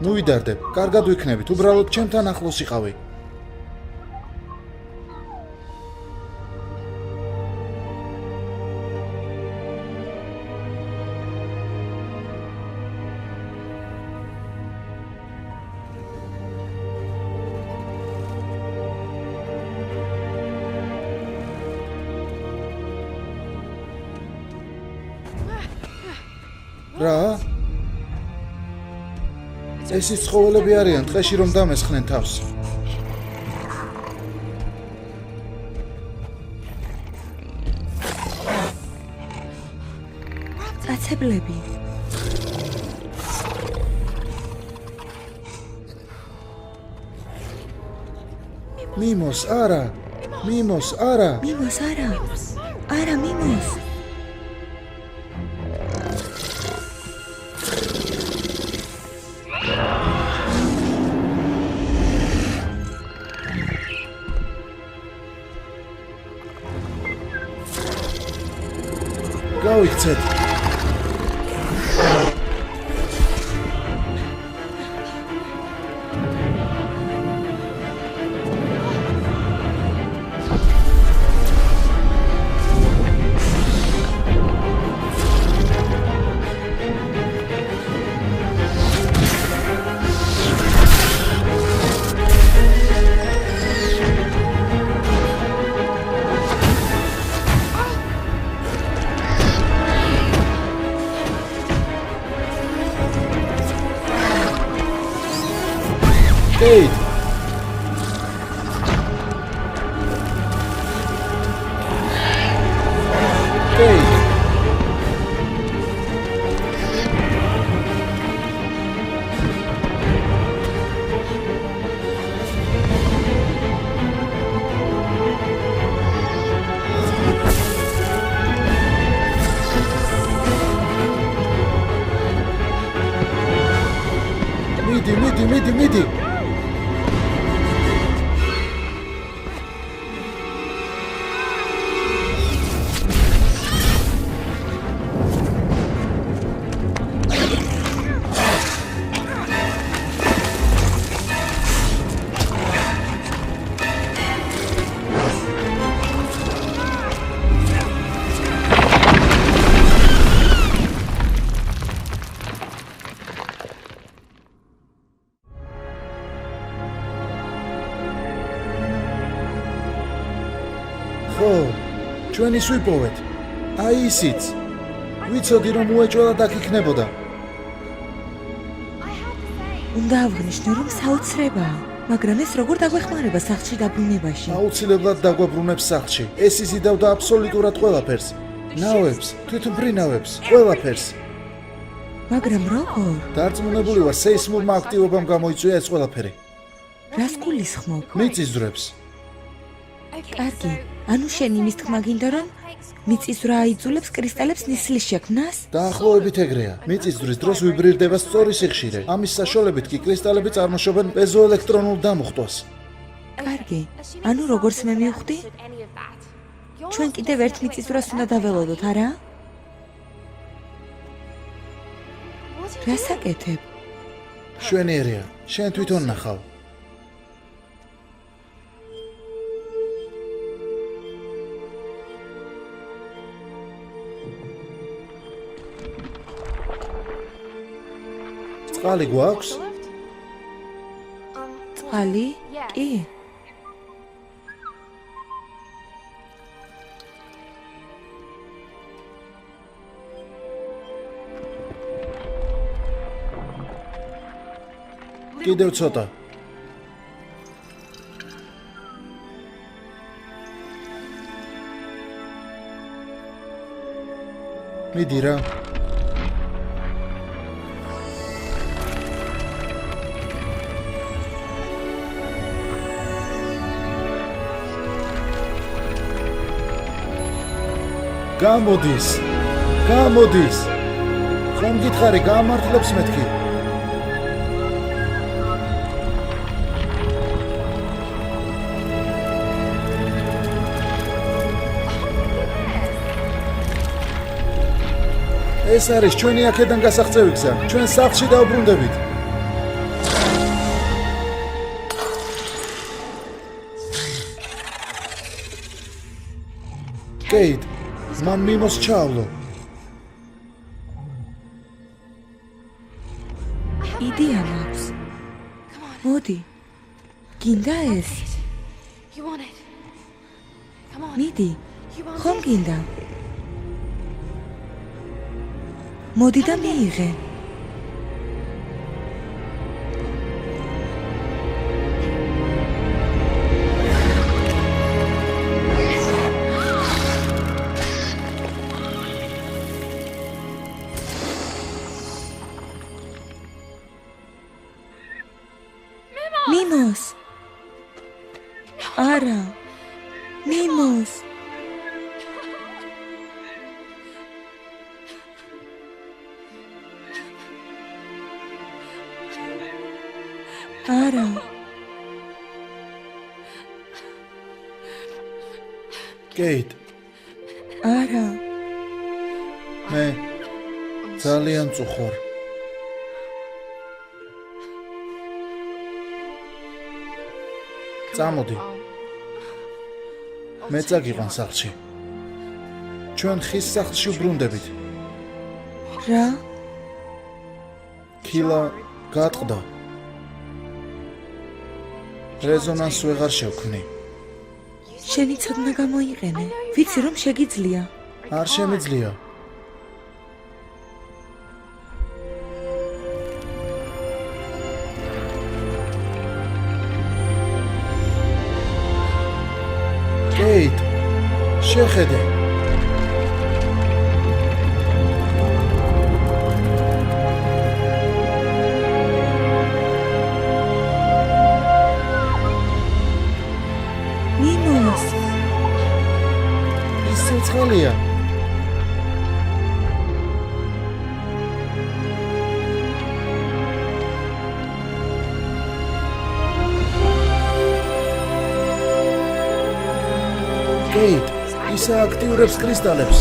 ნუ ვიდარდებ, კარგად ვიქნებით, უბრალოდ ჩემთან ახლოს იყავი. რა? ეს ის ცხოველები არიან, ტყეში რომ დამესხნენ თავს. კაცებლები. მიმოს, არა. მიმოს, არა. მიმოს არა. არა მიმოს. გავიქცეთ. Kate! Kate! Midi! ჩვენ ის ვიპოვეთ. აი ისიც. ვიცოდი რომ უეჭველად აქ იქნებოდა. უნდა ავღნიშნო რომ საოცრებაა, მაგრამ ეს როგორ დაგვეხმარება სახლში დაბრუნებაში? აუცილებლად დაგვაბრუნებს სახლში. ეს იზიდავდა აბსოლუტურად ყველაფერს. ნავებს, თვითმფრინავებს, ყველაფერს. მაგრამ როგორ? დარწმუნებული ვარ, სეისმურმა აქტივობამ გამოიწვია ეს ყველაფერი. რას გულისხმობ? მიწისძვრებს. კარგი, ანუ შენ იმის თქმა გინდა რომ მიწისძვრა აიძულებს კრისტალებს ნისლის შექმნას? დაახლოებით ეგრეა. მიწისძვრის დროს ვიბრირდება სწორი სიხშირე. ამის საშუალებით კი კრისტალები წარმოშობენ პეზოელექტრონულ დამუხტვას. კარგი, ანუ როგორც მე მივხვდი, ჩვენ კიდევ ერთ მიწისძვრას უნდა დაველოდოთ, არა? რას აკეთებ? შვენიერია, შენ თვითონ ნახავ. წყალი გვაქვს? წყალი? კი. კიდევ ცოტა. მიდი რა. გამოდის. გამოდის. ხომ გითხარი გამართლებს მეთქი. ეს არის ჩვენი აქედან გასაღწევი გზა. ჩვენ სახლში დავბრუნდებით. კეით, მან მიმოს ჩავლო. იდეა მაქვს. მოდი. გინდა ეს? მიდი. ხომ გინდა? მოდი და მიიღე. მიმოს. არა. მიმოს. არა. კეით, არა. მე ძალიან წუხარ. წამოდი. მე წაგიყვან სახლში. ჩვენ ხის სახლში ვბრუნდებით. რა? ქილა გატყდა. რეზონანს ვეღარ შევქმნი. შენი ცოდნა გამოიყენე. ვიცი რომ შეგიძლია. არ შემიძლია. კეით, შეხედე. მიმოს. ის ცოცხალია. კეით, ის აქტიურებს კრისტალებს.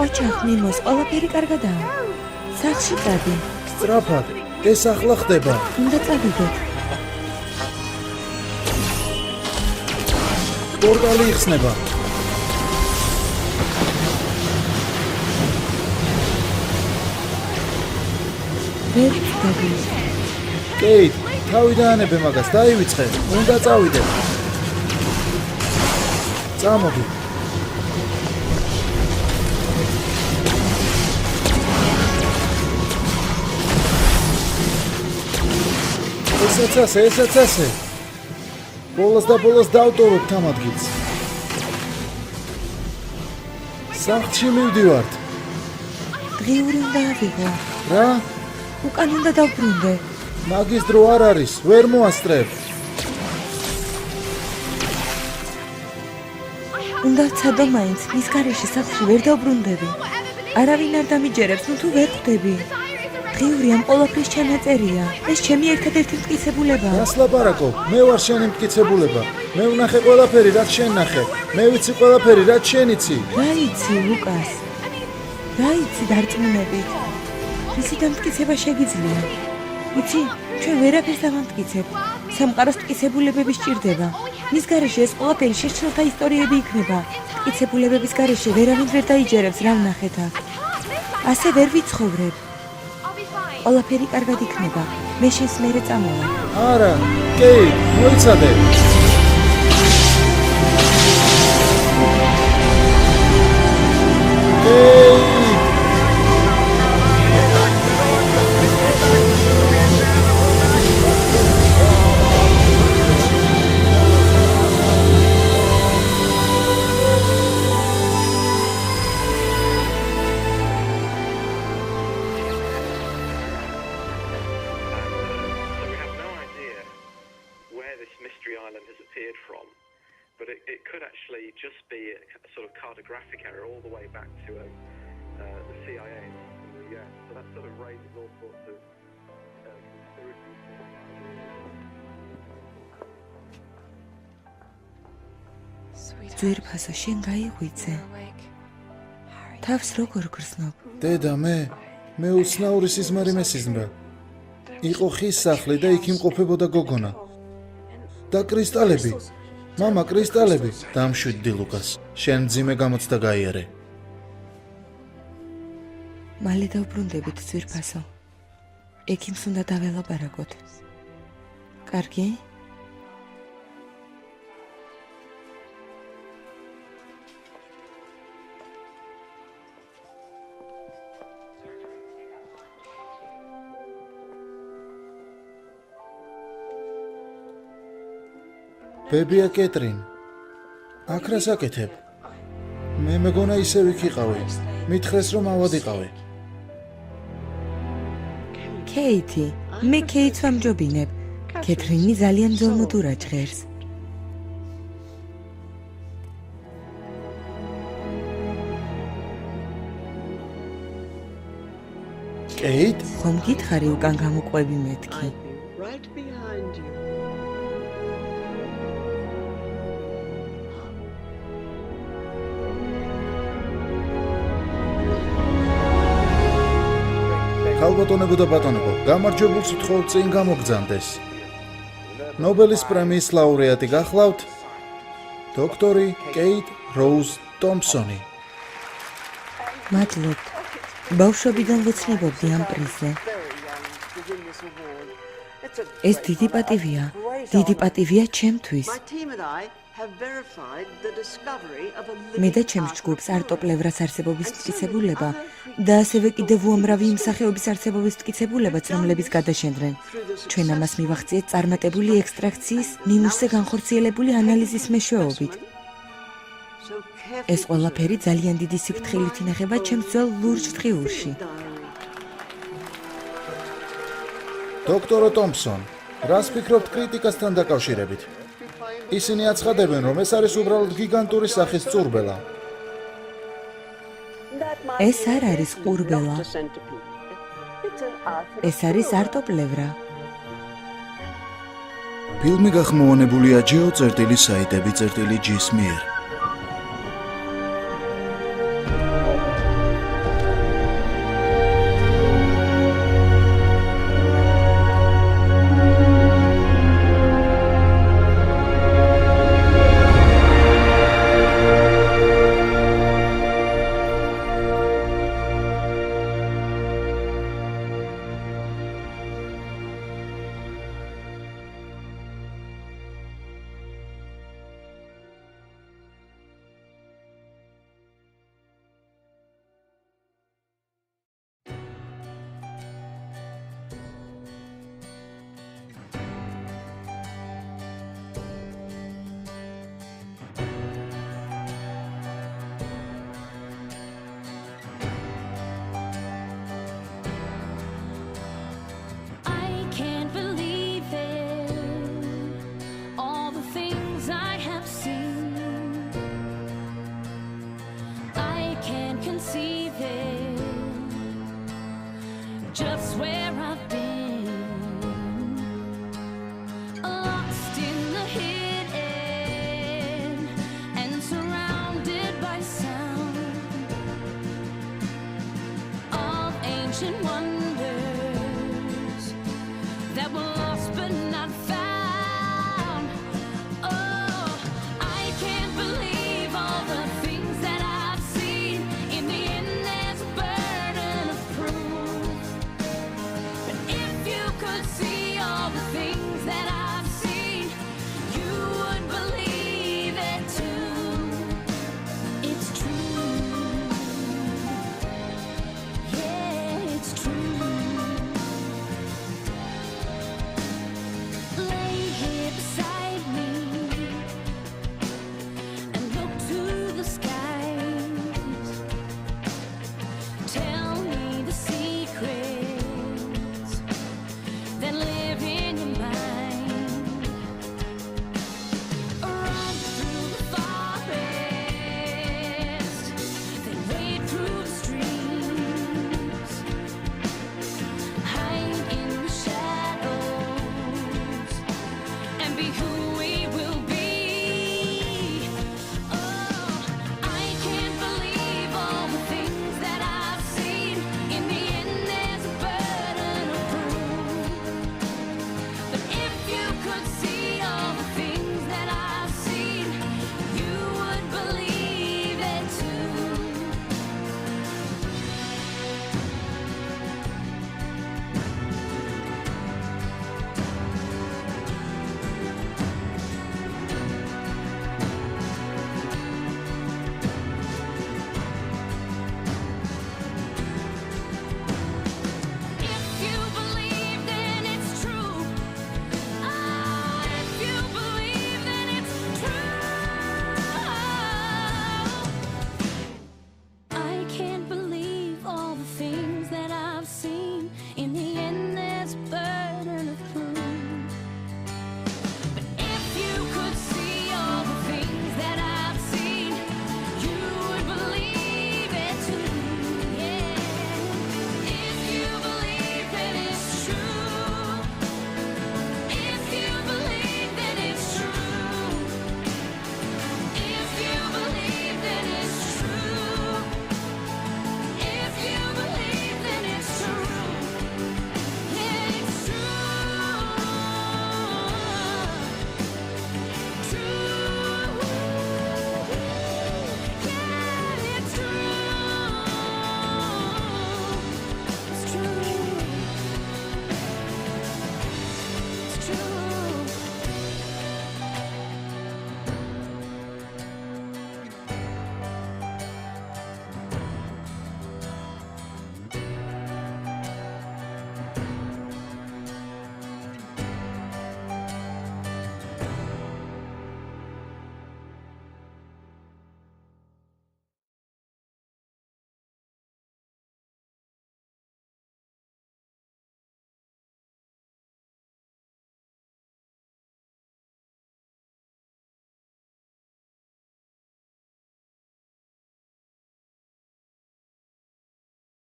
ოჩახ მიმოს, ყველაფერი კარგადაა. სახლში წადი. სწრაფად, ეს ახლა ხდება. უნდა წავიდეთ. პორტალი იხსნება. ვერ ვწდები. კეით, თავი დაანებე მაგას, დაივიწყე, უნდა წავიდე. წამოდი. ესაც ასე. ბოლოს დავტოვებ ამ ადგილს. სახლში მივდივართ. დღიური უნდა ავიღო. რა? უკან უნდა დავბრუნდე. მაგის დრო არ არის, ვერ მოასწრებ. უნდა ვცადო მაინც, ის გარეშე სახლში ვერ დავბრუნდები. არავინ არ დამიჯერებს, თუ ვერ ხვდები. დღიური ამ ყველაფრის ჩანაწერია. ეს ჩემი ერთადერთი მტკიცებულებაა. რას ლაპარაკობ? მე ვარ შენი მტკიცებულება. მე ვნახე ყველაფერი, რაც შენ ნახე. მე ვიცი ყველაფერი, რაც შენ იცი. რა იცი, ლუკას? რა იცი დარწმუნებით? ისი დამტკიცება შეგიძლია. იცი, ჩვენ ვერაფერს დავამტკიცებ. სამყაროს მტკიცებულებები სჭირდება. მის გარეშე ეს ყველაფერი შეშლილთა ისტორიები იქნება. მტკიცებულებების გარეშე ვერავინ ვერ დაიჯერებს რა ვნახეთ აქ. ასე ვერ ვიცხოვრებ. ყველაფერი კარგად იქნება. მე შენს მერე წამოვალ. არა, კეით, მოიცადე. But it could actually just be a sort of cartographic error all the way back to the CIA in the US. So that sort of raises all sorts of conspiracy. ძვირფასო, შენ გაიღვიძე. თავს როგორ გრძნობ? დედა, მე უცნაური სიზმარი მესიზმრა. იყო ხის სახლი და იქ იმყოფებოდა გოგონა. და კრისტალები. მამა, კრისტალები. დამშვიდდი ლუკას. შენ მძიმე გამოცდა გაიარე. მალე დავბრუნდებით ძვირფასო. ექიმს უნდა დაველაპარაკოთ. კარგი? ბებია კეტრინ. აქ რას აკეთებ? მე მეგონა ისე ვიქიყავი. მითხრეს რომ ავადიყავი. კეითი, მე კეითს ვამჯობინებ. კეტრინი ძალიან ძოლმოდურა ჟღერს. კეით? ხომ გითხარი უკან გამოყვები მეთქი? Right behind you. ქალბატონებო და ბატონებო, გამარჯვებულს ვთხოვთ წინ გამოგზავნდეს. ნობელის პრემიის ლაურეატი გახლავთ დოქტორი კეით როუზ ტომპსონი. მადლობ. ბავშვობიდან ვეცნობოდი ამ პრიზზე. ეს დიდი პატივია. დიდი პატივია ჩემთვის. My team and I have verified the discovery of a მე და living ჩემს ჯგუფს არტოპლევრას არსებობის მტკიცებულება და ასევე კიდევ უამრავი იმ სახეობის არსებობის მტკიცებულებაც, რომლებიც გადაშენდნენ. ჩვენ ამას მივახციეთ წარმატებული ექსტრაქციის, ნიმუშზე განხორციელებული ანალიზის მეშვეობით. so carefully ეს ყველაფერი ძალიან დიდი სიფრთხილით ინახება ჩემს ძველ ლურჯ დღიურში. დოქტორო ტომპსონ, რას ფიქრობთ კრიტიკასთან დაკავშირებით? ისინი აცხადებენ, რომ ეს არის უბრალოდ გიგანტური სახის წურბელა. ეს არ არის ყურბელა. ეს არის არტოპლევრა. ფილმი გახმოვანებულია geo.saitები.gis მიერ. just where I've been, lost in the hidden and surrounded by sound of ancient wonders.